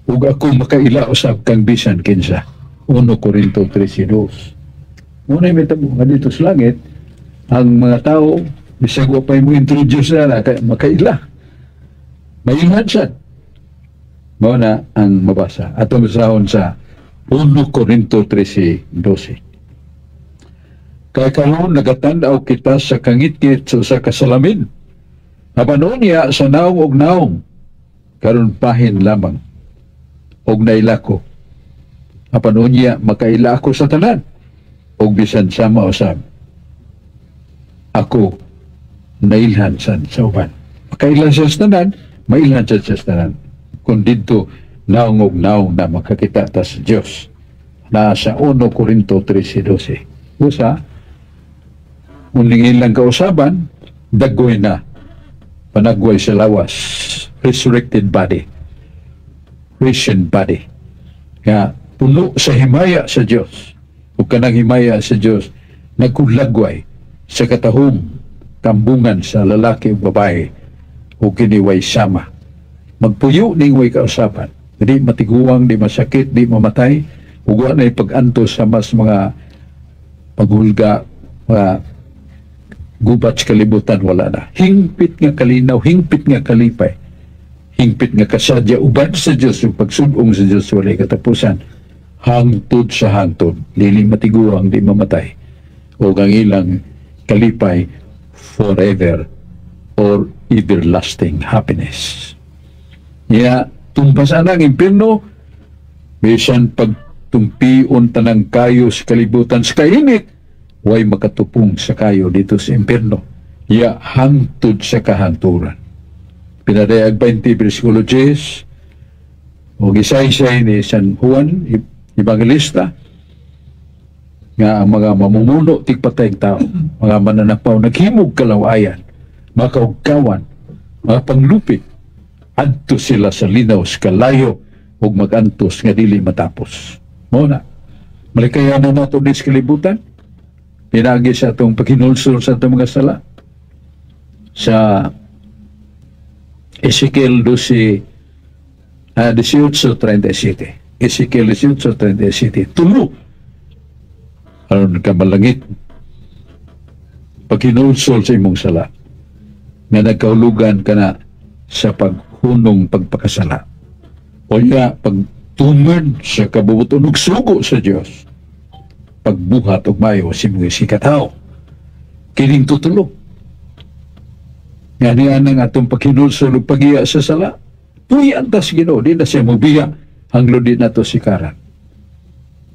ug ako makaila usab kang bisan kinsa. 1 Corinto 13:2. Muna may tabo nga dito sa langit ang mga tao bisag wa pay mo introduce na makaila mailhan siya. Mao na ang mabasa atong basahon sa 1 Corinto 13:12. Kaya karon nagatandaw kita sa kangit-ngit sa kasalamin. Habanon niya sa naong og naong karon pahin lamang og naila ko. Habanon niya makaila ako sa tanan og bisan sama usab. Ako nailhan sa uban. Makailhan sa tanan, mailhan sa tanan. Kung dito naong og naong na makakita ta sa Dios. Nasa 1 Corinto 13:12. Usa uning ilang kausaban daggoy na panagway sa lawas resurrected body risen body nga puno sa himaya sa Dios ug kanang himaya sa Dios nagkulagway sa katahom kambungan sa lalaki ug babae ug kiniway sama magpuyo ning way kausaban di matiguang di masakit di mamatay ug wa nay pag-antos sa mas mga paghulga gubat sa kalibutan wala na. Hingpit nga kalinaw, hingpit nga kalipay, hingpit nga kasadya, ubad sa Diyos, yung pagsubong sa Diyos, walay katapusan, hangtod sa hangtod, liling matiguang, di mamatay, o ang ilang kalipay, forever, or everlasting happiness. Tumpasan ang impirno, bisan pagtumpion tanang kayo sa kalibutan sa kainit, way makatupong sa kayo dito sa impyerno. Ya hangtod sa kahanturan. Pinadayag 20 versikulo 10 o gisaysay ni San Juan Evangelista nga ang mga mamumuno tigpatayng tao, mga mananapaw naghimog kalawayan, mga kaugkawan, mga panglupit, adto sila sa linaw sa kalayo ug magantos nga dili matapos. Muna, malikayanan nato dis kalibutan, pinagi sa atong paghinulsol sa atong mga sala. Sa Ezekiel 18:37. Ezekiel 18:37. Tulo aron ka malangit paghinulsol sa imong sala nga nagkahulugan ka na sa paghunong pagpakasala o ya pagtumad sa kabubuton ug sugo sa Dios, pagbuhat og mayo sa imong sikataw. Kining tutulo nga niya nang atong paghinulsol ug paghiya sa sala, tuyan tas Ginoo, di na siya mobiya, hanglo di nato sikaran.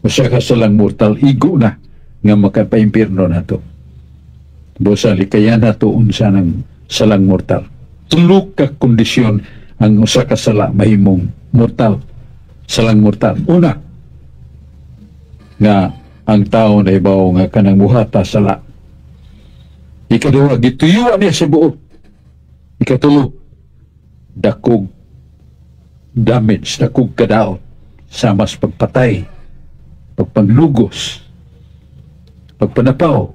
Usa ka salang mortal, igo na nga makapaimpirno nato. Busa likayan nato unsa ng salang mortal. Tulo ka kondisyon ang usa ka sala mahimong mortal, salang mortal. Una, nga ang tao na ibaw nga kanang buhata sala. Ikaduha, gituyuan niya sa buot. Ikatulo, dakog damage, dakog kadaot, samas pagpatay, pagpanglugos, pagpanapaw,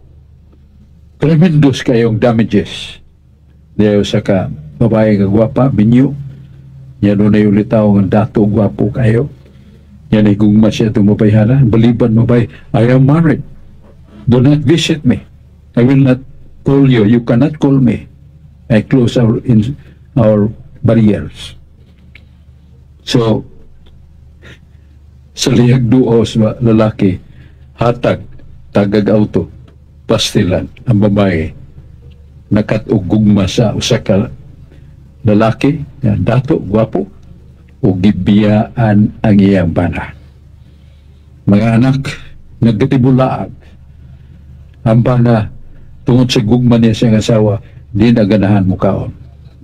tremendous kayong damages. Dahil sa ka babae nga gwapa, binyo, yan na yung litaw ng dato gwapo kayo, yan ay gugma siya itong mabayhala, baliban mabay, I am married, do not visit me, I will not call you, you cannot call me, I close our barriers. So, sa lihag duo sa lalaki, hatag, tagag auto, pastilan, ang babae, nakatugugma sa usa ka lalaki, nga dato, gwapo, o gibiyaan ang iyang bana. Mga anak, nagkatibulaag, ang bana, tungod sa gugma niya siyang asawa, di naganahan mo kaon.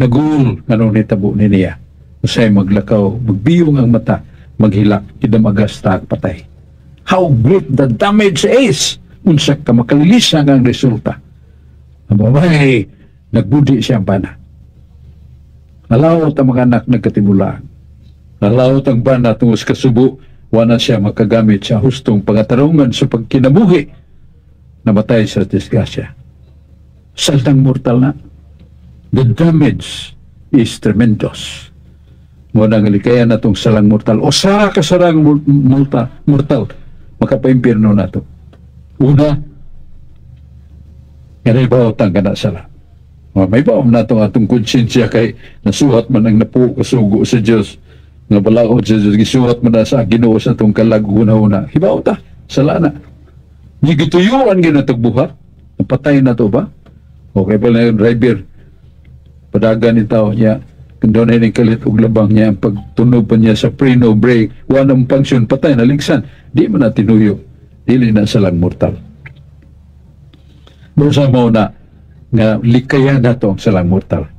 Nagul, ganun ni tabo ni niya. Usay maglakaw, magbiyong ang mata, maghilak, idamagas taag patay. How great the damage is! Unsa ka makalilisang ang resulta. Ang babae, nagbudi siyang bana. Alawot ang mga anak nagkatibulaan. Alawot ang bana tungos kasubo, wala siya makagamit sa hustong pangatarungan sa pagkinabuhi. Namatay sa disgrasya. Saltang mortal na. The damage is tremendous. Muna nga likayan na itong salang mortal. O sa kasarang mortal, makapaimpirno na ito. Una, nga naibaw tang na sala. May baom na itong atong konsensya kay nasuhat man ang napu kasugo sa Diyos. Nga balaod sa Diyos, gisuhat man na sa Ginoo sa itong kalaguna-una. Hibaw ta, sala na. Nigituyuan ginatog buhat. Napatay na ito ba? Okay pala yung driver, padagan ni tao niya, kung doon ay kalit og labang niya, ang pagtunog pa niya sa pre-no break, wanang function, patay, naligsan, di man na tinuyo, dili na salang mortal. Busa mo na, nga likayan na to ang salang mortal.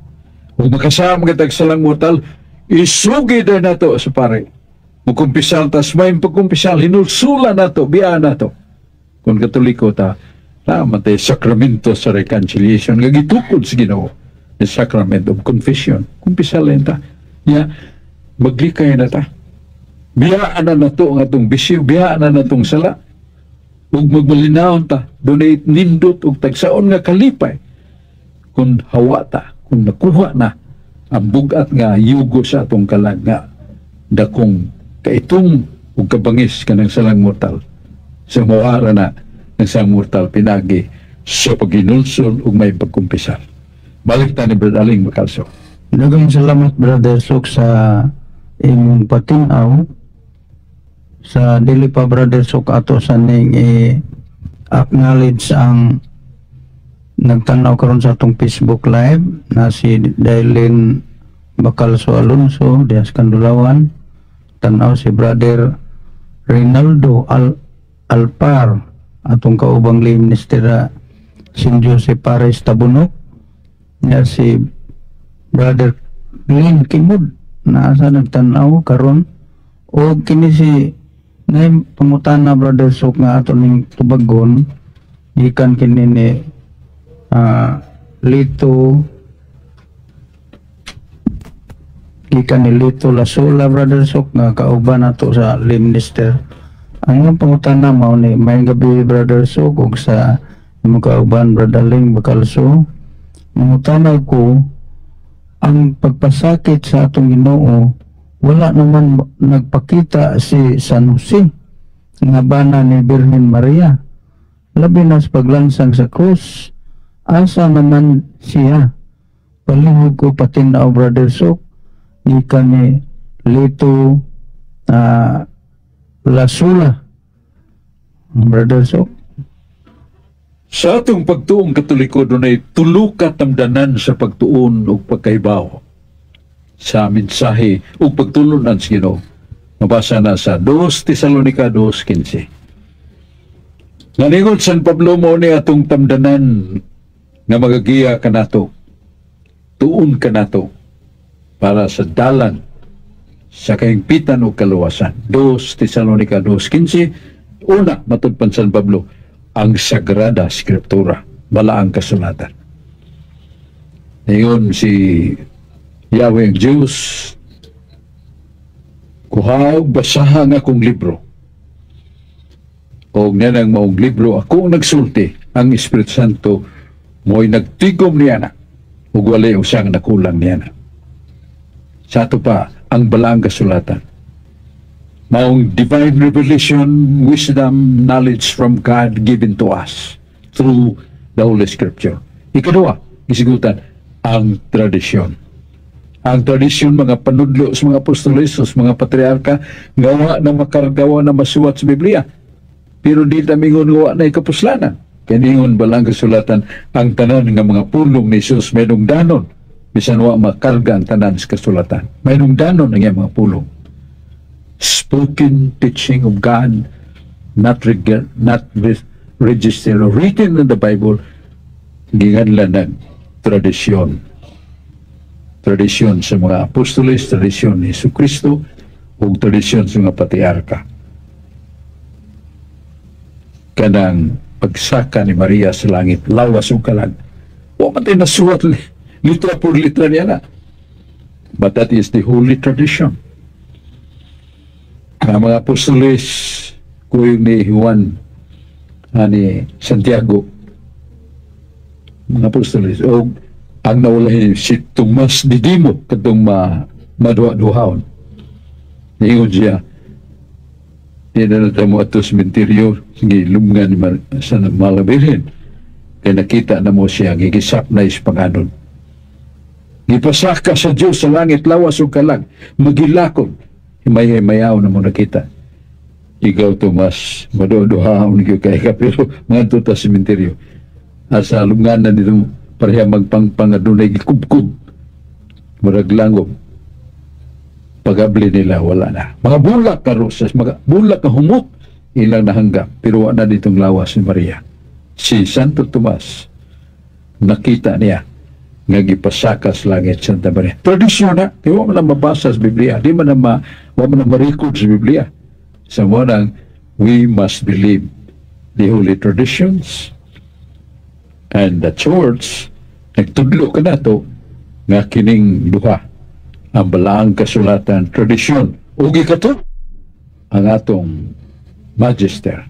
Kung makasama kitag salang mortal, isugi na na to sa pare. Mukumpisal, tas may pagkumpisal, hinulsula na to, biyaan na to. Kung Katoliko ta, matay sakramento sa reconciliation nga gitukod sa Ginoo, the sacrament of confession. Kumpisal ta, ya maglikay na ta, biyaan na to ang atong bisyo, biyaan na tong sala, ug magmalinawon ta, donate nindot ug tagsaon nga kalipay kung hawa ta, kung nakuha na ang bugat nga yugo sa atong kalag nga dakong kaitong ug kabangis kanang salang mortal sa mawara na ng sang mortal pinagi sa paghinulsol ug may pagkumpisal. Balik ta ni Brother Aling Makalso. Daghang salamat Brother Sok sa imong patinaw sa dili pa Brother Sok ato sa ning acknowledge ang nagtanaw karon sa atong Facebook live na si Dailin Bacalso Alonso Dias Kandulawan, tanaw si Brother Reynaldo Alpar atong kaubang lay minister St. Joseph Pares Tabunok, niya si Brother Glenn Kimud na asa nagtanaw karon, o kini si na pangutana Brother Sok nga ato ning tubagon gikan kini ni Lito gikan ni Lito Lasola Brother Sok nga kauban nato sa lay minister. Ang pangutana mao ni may gabi Brother Sok ug sa imong kauban Brother Ling Bacalso. Mangutana ko, ang pagpasakit sa atong Ginoo wala naman nagpakita si San Jose nga bana ni Birhen Maria, labi na sa paglansang sa krus. Asa naman siya? Palihog ko patinaw Brother Sok gikan ni Lito Lasula Brother Sok. Sa atong pagtuong Katoliko, doon ay tulo ka tamdanan sa pagtuon o pagkaibaw sa mensahe o pagtulunan sa Ginoo. Mabasa na sa 2 Tesalonica 2:15. Naningon San Pablo mo ni atong tamdanan nga magagiya ka nato, tuon ka nato para sa dalan sa kaingpitan o kaluwasan. 2 Tesalonica 2:15. Una, matudpan San Pablo, ang Sagrada Skriptura, balaang kasulatan. Ngayon si Yahweh ang Diyos, kuhaw basaha nga akong libro. O nga nang maong libro, ako nagsulti, ang Espiritu Santo mo'y nagtigom niya na, ug walay usang nakulang niya na. Sa ato pa, ang balaang kasulatan. Maong divine revelation, wisdom, knowledge from God given to us through the Holy Scripture. Ikadua, isigutan, ang tradisyon. Ang tradisyon, mga panudlo sa mga apostoles, sa mga patriarka, gawa na makargawa na masuwat sa Biblia. Pero di tamingon gawa na ikapuslanan. Kaningon balang kasulatan, ang tanan ng mga pulong ni Jesus, mayroong danon. Bisan wa makarga ang tanan sa kasulatan. Mayroong danon ng mga pulong. Spoken teaching of God, not registered or written in the Bible, ginganlan ng tradisyon. Tradisyon sa mga apostoles, tradisyon ni Jesucristo, o tradisyon sa mga patriarka. Kanang pagsaka ni Maria sa langit, lawas o kalag. O matay nasuwat litra por litra niya na. But that is the holy tradition. Ang mga apostoles, kuyog ni Juan, ni Santiago, mga apostoles, o ang naulahin si Tomas Didimo, katong maduha-duhaon. Niingon siya, dinanata mo ato sa sementeryo, sige, lumngan sa Malabirhen, kaya nakita na mo siya, gigisap na ispanganon. Gipasaka sa Diyos sa langit, lawas o kalag, magilakon, himay-himayaw na mo nakita. Ikaw, Tomas, maduha-duhaon kayo kaya ka, pero mga tuta sa sementeryo, asa lumngan na dito, pareha magpangpangadunay, gikubkub, maraglangob, pag-abli nila, wala na. Mga bulak na rosas, mga bulak na humok, ilang nahanggap, pero wala na ditong lawas ni Maria. Si Santo Tomas, nakita niya, nga gipasakas langit Santa Maria. Tradisyon na, di mo na mabasa sa Biblia, di mo na ma-record sa Biblia. Sa mga we must believe the holy traditions and the church, nagtudlo ka na to, nga kining duha, ang balaang kasulatan, tradisyon, ugi ka to, ang atong magister,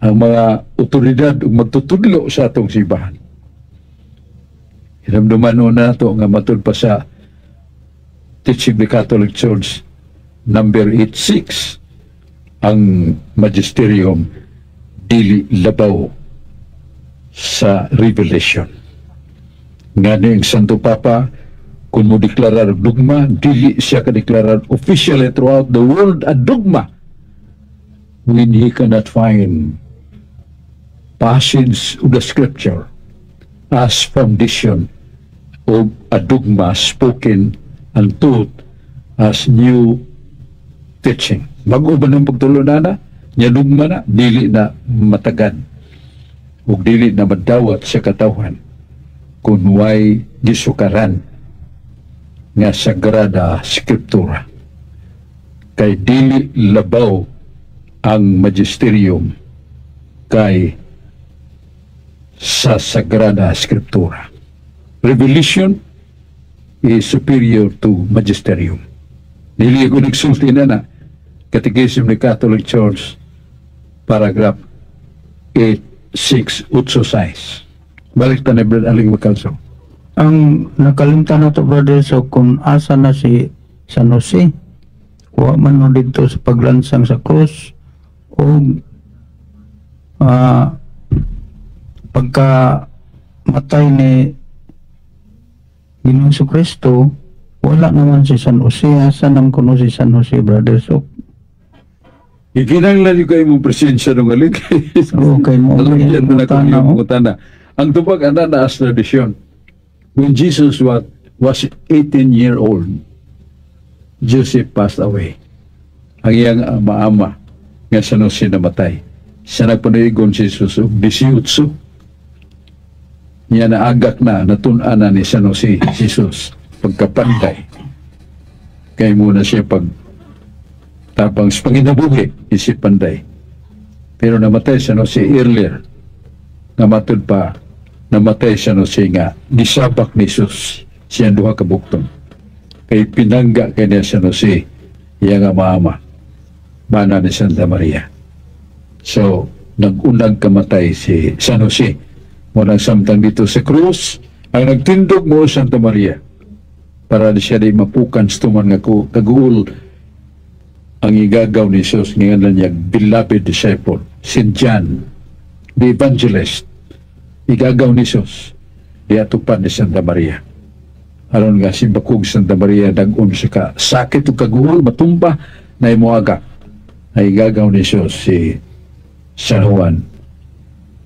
ang mga otoridad magtutudlo sa atong simbahan. Hiramduman na ito nga matud pa sa Teaching the Catholic Church number 86, ang magisterium dili labaw sa revelation. Nga yung Santo Papa, kung mo deklarar dogma, dili siya ka-deklarar officially throughout the world a dogma when he cannot find passage of the Scripture as foundation of a dogma spoken and taught as new teaching. Bago ba ng pagtulunana, Yanugma na, dili na matagan ug dili na madawat sa katawhan kung way gisukaran nga Sagrada Skriptura. Kay dili labaw ang magisterium kay sa Sagrada Skriptura. Revelation is superior to magisterium. Dili ko nagsulti na Catechism ni Catholic Church, paragraph 8.6.86. Balik ta na Brad Aling Macalso. Ang nakalimtan na to, brother, so kung asa na si San Jose, wa man mo dito sa paglansang sa krus o pagka matay ni Ginoong Jesucristo, wala naman si San Jose. Asa nang kuno si San Jose, brother? So ikinanglan yung kayo mong presensya ng alik. okay mo Alam yan na tana, kung tana. Ang tupag na as tradisyon. When Jesus was 18-year-old, Joseph passed away. Ang iyang ama-ama nga San Jose namatay. Siya nagpanaigon si Jesus og 18. Niya naagak na natun-an na ni San Jose Jesus pagkapanday. Kaya muna siya tapang sa panginabuhi isip panday. Pero namatay San Jose earlier. Namatod pa namatay San Jose nga gisabak ni Jesus siya duha ka bukton. Kay pinangga kaniya San Jose iya nga maama bana ni Santa Maria. So nag-unag kamatay si San Jose. Munang samtang dito sa krus ang nagtindog mo Santa Maria para di siya di mapukan stuman nga kaguul ang igagaw ni Jesus ngayon niya beloved disciple St. John the Evangelist. Igagaw ni Jesus di atupan ni Santa Maria. Aron nga simbakog Santa Maria dag-on siya ka sakit o kaguul matumba na imuaga ay igagaw ni Jesus si San Juan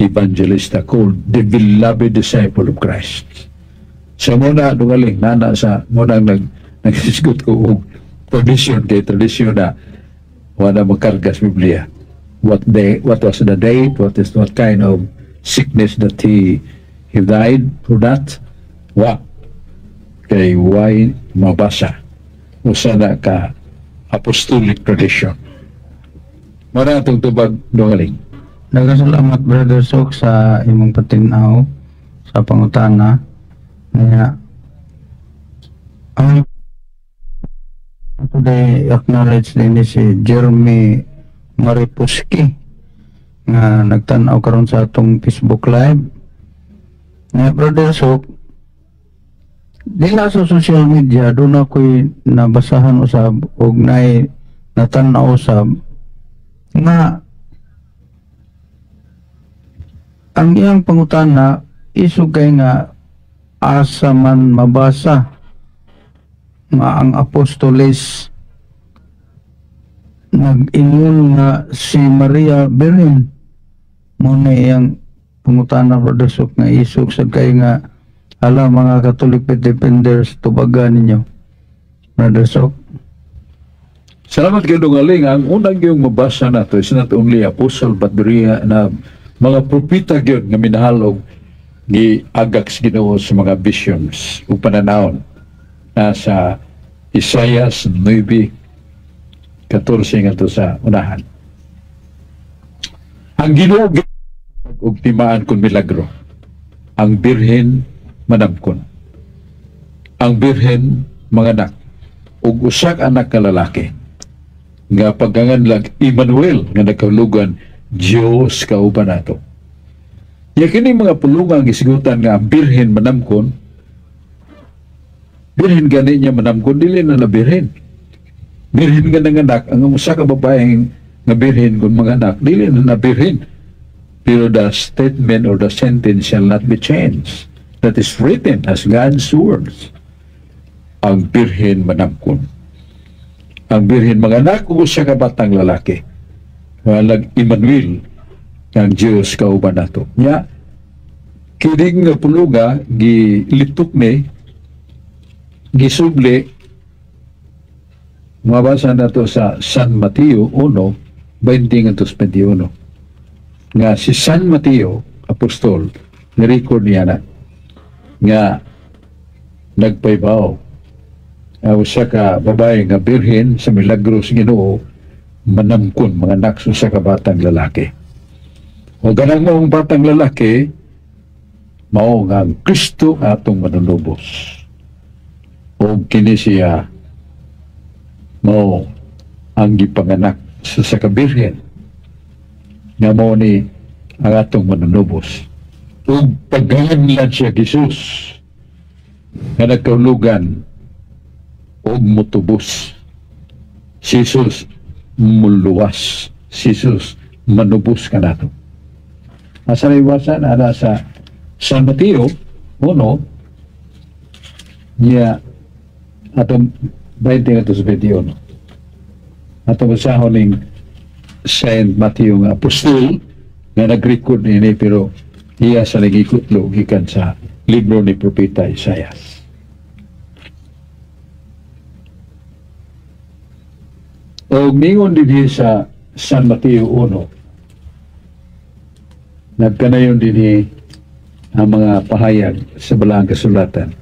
Evangelista called the beloved disciple of Christ. Sa muna dungaling nana sa munang nagsisgot ko tradition kay tradisyon na wala magkargas Biblia. What was the date? What kind of sickness that he died for that? Kay why mabasa usa na ka apostolic tradition. Mara atong tubag dungaling. Nagkasalamat, Brother Sok, sa imong patinaw sa pangutana. Kaya today acknowledge din si Jeremy Maripuski nga nagtanaw karon sa atong Facebook Live. Nga, Brother Sok, di na sa social media doon ako'y nabasahan usab o natanaw usab nga ang iyang pangutana isugay nga asa man mabasa nga ang apostoles nag-ingon nga si Maria Birhen mo na iyang pangutana, Brother Sok, nga isug sa kay nga ala mga Catholic defenders tubagan ninyo, Brother Sok. Salamat kayo dungaling. Ang unang yung mabasa na to is not only apostle but na mga propita gyud nga minahalog gi agak sa Ginoo sa mga visions ug pananawon nasa Isaiah 9:14 ngadto sa unahan. Ang Ginoo ug timaan kun milagro. Ang birhen manamkon. Ang birhen manganak ug usak anak ka lalaki nga pagganganlag Emmanuel nga nagkahulugan Diyos kauban nato. Ya kini mga pulungang gisigutan nga ang birhen manamkon. Birhen gani niya manamkon dili na birhen. Birhen nga nanganak ang usa ka babaeng nga birhen kun manganak dili na birhen. Pero the statement or the sentence shall not be changed. That is written as God's words. Ang birhen manamkon. Ang birhen manganak ug usa ka batang lalaki. Walag Emmanuel ang Diyos kauban nato. Nya kining nga puluga gilitok ni gisubli mabasa nato sa San Mateo 1 20-21 nga si San Mateo apostol ni-record niya na nga nagpaybaw usa ka babae nga birhen sa milagros Ginoo manamkon mga anak sa kabatang lalaki. O ganang maong batang lalaki mao nga ang Kristo atong manunubos. O kini siya mao ang gipanganak sa kabirhen nga mao ni ang atong manunubos. O paghanlan siya Jesus nga nagkaulugan o mutubos. Si Jesus muluwas. Si Jesus manubos ka nato. Asa na iwasan, ana sa San Mateo 1 niya atong 20-21 atong basahon ning Saint Mateo nga apostol nga nag-record ini pero iya sa nagikutlo gikan sa libro ni Propeta Isaias. O mingon din sa San Mateo 1 nagkanayon din ang mga pahayag sa balaang kasulatan.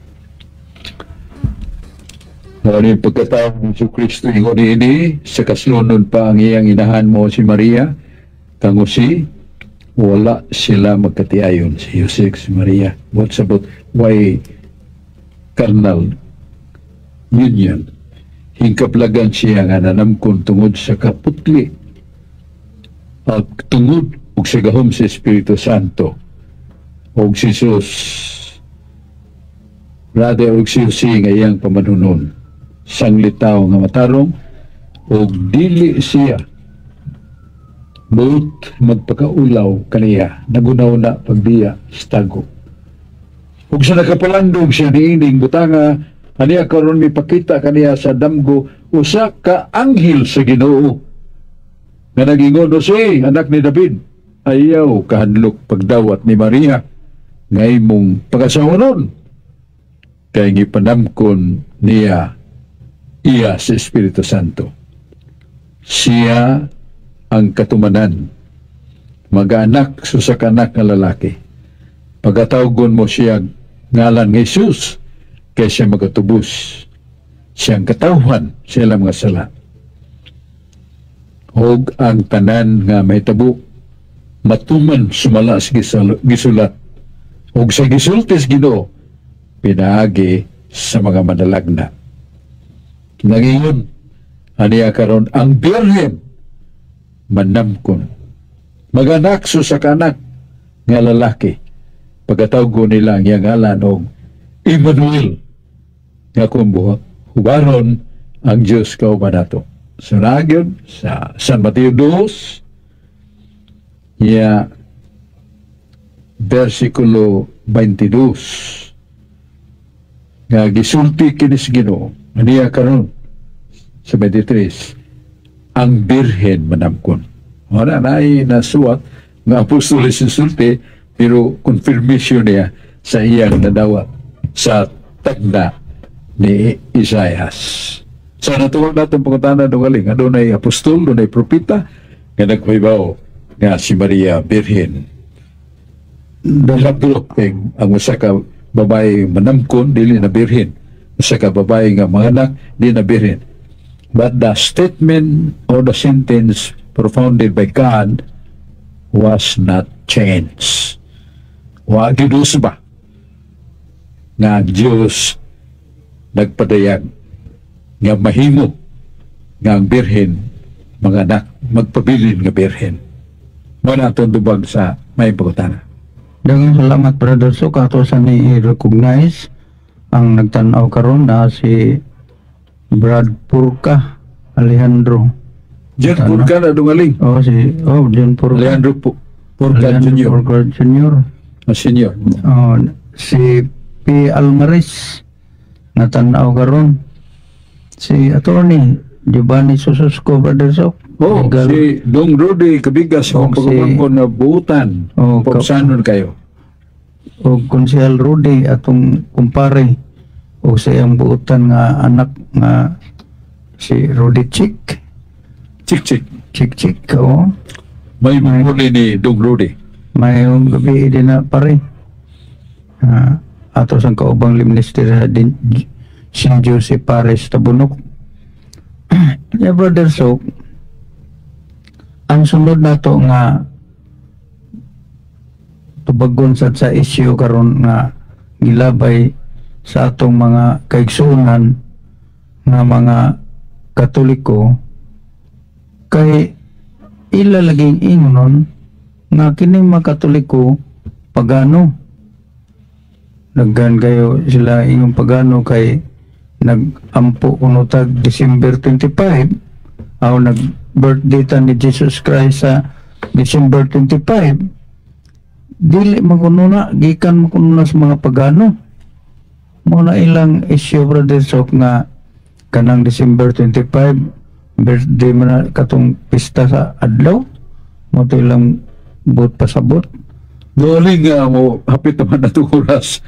Ngayon pagkatao ng Kristo ingon ini sa kasunod pa ang iyang inahan mo si Maria kang Jose wala sila magkatiayon si Jose si Maria what sabot why carnal union hingkaplagan siya nga nanamkon tungod sa kaputli at tungod og sa gahom sa Espiritu Santo og si Jesus rather og si Jose nga iyang pamanunon sanglitaw nga matarong og dili siya buot magpakaulaw kaniya nagunaw na pagbiya stago ug sa nakapalandong siya niining butanga aniya karon mipakita kaniya sa damgo usa ka anghel sa Ginoo nga nagingon Jose anak ni David ayaw kahadlok pagdawat ni Maria nga imong pagasawanon kay gipanamkon niya iya sa Espiritu Santo. Siya ang katumanan, mag-anak sa kanak nga lalaki. Pagkatawgon mo siya ngalan ng Jesus, kay siya magatubos. Siyang katawhan, siya lang mga sala. Hog ang tanan nga may tabo, matuman sumala sa gisulat. Hog sa gisultis Ginoo, pinaagi sa mga madalagna. Nangingon, aniya karon ang birhen manamkon. Mag-anak sa kanak nga lalaki. Pagkatawgo nila ang iyang ngalan og Emmanuel nga kumbuha. Hubaron ang Diyos kauban nato. So nagyon sa San Mateo 2 versikulo 22 nga gisulti kinis Ginoo aniya karon sa 23 ang birhen manamkon. Wala na ay nasuwat nga apostol isulti pero confirmation niya sa iyang nadawat sa tagna ni Isaias. Sa natuwag natin pagkatanan ng galing adunay apostol, adunay propeta nga nagpaybaw nga si Maria Birhen. Dalagdulok ang usa ka babae manamkon dili na birhen. Usa ka babae nga manganak di na birhen. But the statement or the sentence propounded by God was not changed. Wa gidus ba nga Diyos nagpadayag nga mahimo nga ang birhen mga anak magpabilin nga birhen. Mo na itong dubag sa may pagkutana. Daghang salamat Brother Sok ato sa ni-recognize ang nagtanaw karon na si Brad Purka Alejandro. John Purka na dungaling. John Purka. Alejandro Purka Jr. Purka Jr. Senior. Si P. Almaris natanaw karon. Si Attorney Giovanni Susosco Brother Sok. Si Dong Rudy Kabigas kung pagpapangkon na buutan. Pagsanon kayo. O Konsehal Rudy atong kumpare o sa iyang buutan nga anak nga si Rudy Chick. Chik. Chik-chik ko. May muli ni Dong Rudy. Mayong gabi din na pare. Ato sang kaubang minister din St. Joseph Pares Tabunok. Yeah, brother, so ang sunod na to nga tubagon sa issue karon nga gilabay sa atong mga kaigsunan nga mga Katoliko kay ilalaging ingnon nga kining mga Katoliko pagano naggan kayo sila ingong pagano kay nag-ampo kuno tag December 25 aw nag-birthday ta ni Jesus Christ sa December 25 dili makuno na gikan makuno na sa mga pagano mo na ilang issue brother sok nga kanang December 25 birthday man na katong pista sa adlaw mo to ilang buot pasabot. Doling mo hapit naman na itong oras.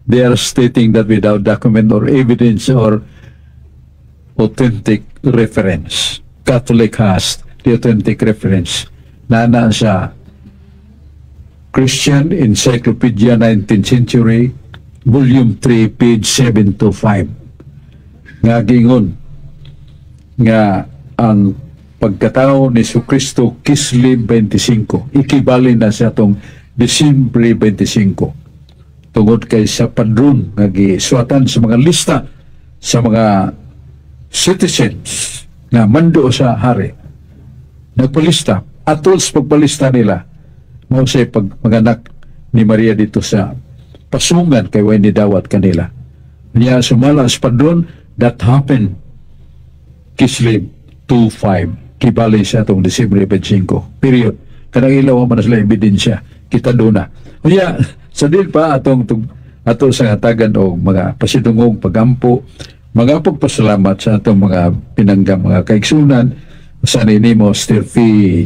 They are stating that without document or evidence or authentic reference. Catholic has the authentic reference. Nana sa Christian Encyclopedia 19th Century, Volume 3, page 725. Nga gingon nga ang pagkatao ni Jesucristo Kislev 25 ikibali na sa itong Disyembre 25 tungod kay sa padron nga gisuwatan sa mga lista sa mga citizens nga mando sa hari nagpalista atol sa pagpalista nila mao say pagmaganak ni Maria dito sa pasungan kay way ni dawat kanila niya sumala sa padron that happened Kislev 25 kibali sa itong Disyembre 25 period kanang ilaw man sila ebidensya kita doon na. Kaya, sa din pa atong sa hatagan o mga pasidungong pagampo, mga pagpasalamat sa atong mga pinanggam, mga kaigsunan, sa nini mo, Stirfi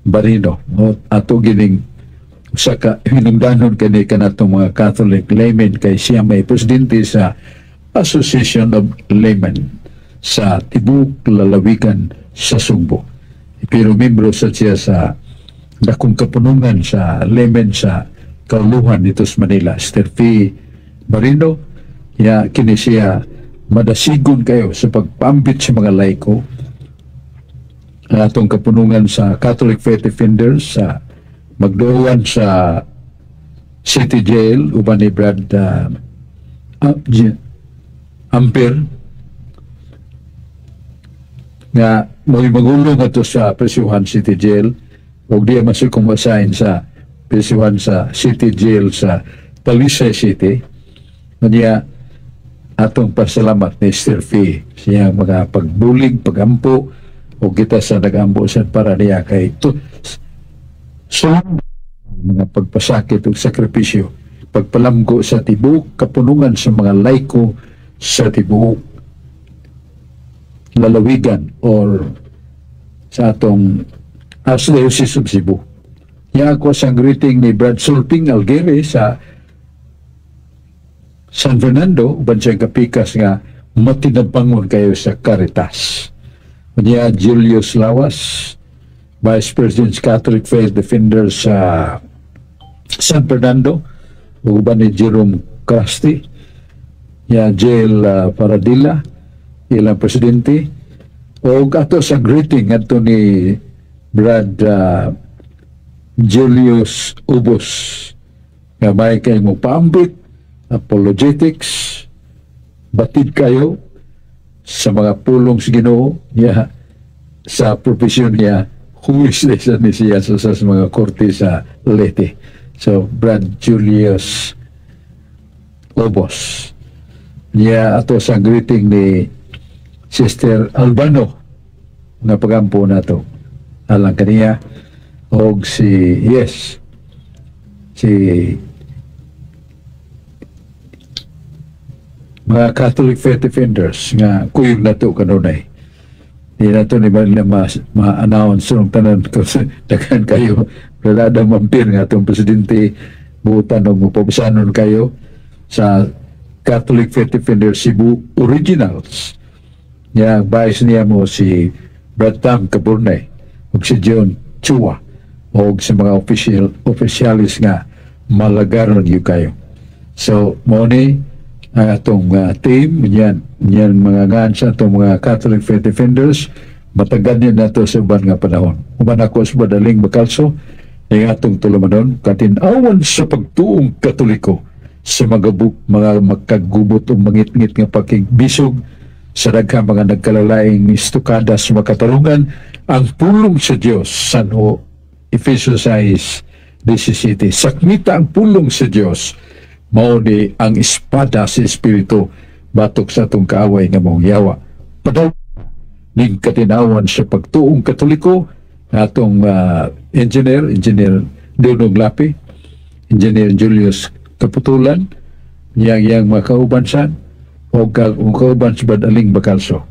Barino, o ato gining sa hinungdanon kani kanatong mga Catholic laymen kay siya may presidente sa Association of Laymen sa Tibuk Lalawigan sa Sugbo. Pero membro sa siya sa dakong kapunungan sa laymen sa Kauluhan dito sa Manila. Stirfi Barino, ya kini siya madasigon kayo sa pagpambit sa mga laiko atong kapunungan sa Catholic Faith Defenders sa magduwan sa City Jail uban ni Brad Ampere nga mo'y magulong ato sa Presyuhan City Jail o di masuk kung masahin sa Presyuhan sa City Jail sa Talisay City. Kanya atong pasalamat ni Stirfi siya mga pagbulig, pagampo o kita sa nagampo sa para niya kay ito so mga pagpasakit o sakripisyo pagpalamgo sa tibuk kapunungan sa mga laiko sa tibuk lalawigan or sa atong Archdiocese of Cebu. Yan ako sa greeting ni Brad Sulping Alguere sa San Fernando, uban siyang kapikas nga matinagpangon kayo sa Caritas. Niya Julius Lawas, Vice President Catholic Faith Defender sa San Fernando, uban ni Jerome Crusty, niya Jail Paradilla, ilang presidente, o ato sa greeting ato ni Brad Julius Ubos nga may kayo mo paambit apologetics batid kayo sa mga pulong sa Ginoo niya sa profesyon niya huwis ni siya sa mga korte sa Leyte. So Brad Julius Ubos niya ato sa greeting ni Sister Albano nga pagampo nato alang kaniya og si mga Catholic Faith Defenders nga kuyog nato kanunay di nato ni ba ma-announce ng tanan kasi daghan kayo relada mampir nga itong presidente buutan o mapabasanon kayo sa Catholic Faith Defenders Cebu Originals niya vice niya mo si Brad Tam Kaburnay, ug si John Chua, o sa mga officialis nga malagaron yung kayo. So, mo ni ang atong team, yan mga ngan sa atong mga Catholic Faith Defenders, matagan yan nato sa uban nga panahon. Uban ako sa Badaling Bakalso, yung atong tulumanon, katinawan sa pagtuong Katoliko sa mga magkagubot o mangit-ngit nga pakigbisog sa daghang mga nagkalalaing istukada sa makatarungan, ang pulong sa Diyos, San Efesios 6:17. Sakmita ang pulong sa Diyos, mao ni ang espada sa Espiritu batok sa atong kaaway nga mong yawa. Padaw ning katinawan sa pagtuong Katoliko atong engineer Dionong Lapi, engineer Julius Kaputulan, yang mga kaubansan o kauban sa Badaling Bakalso.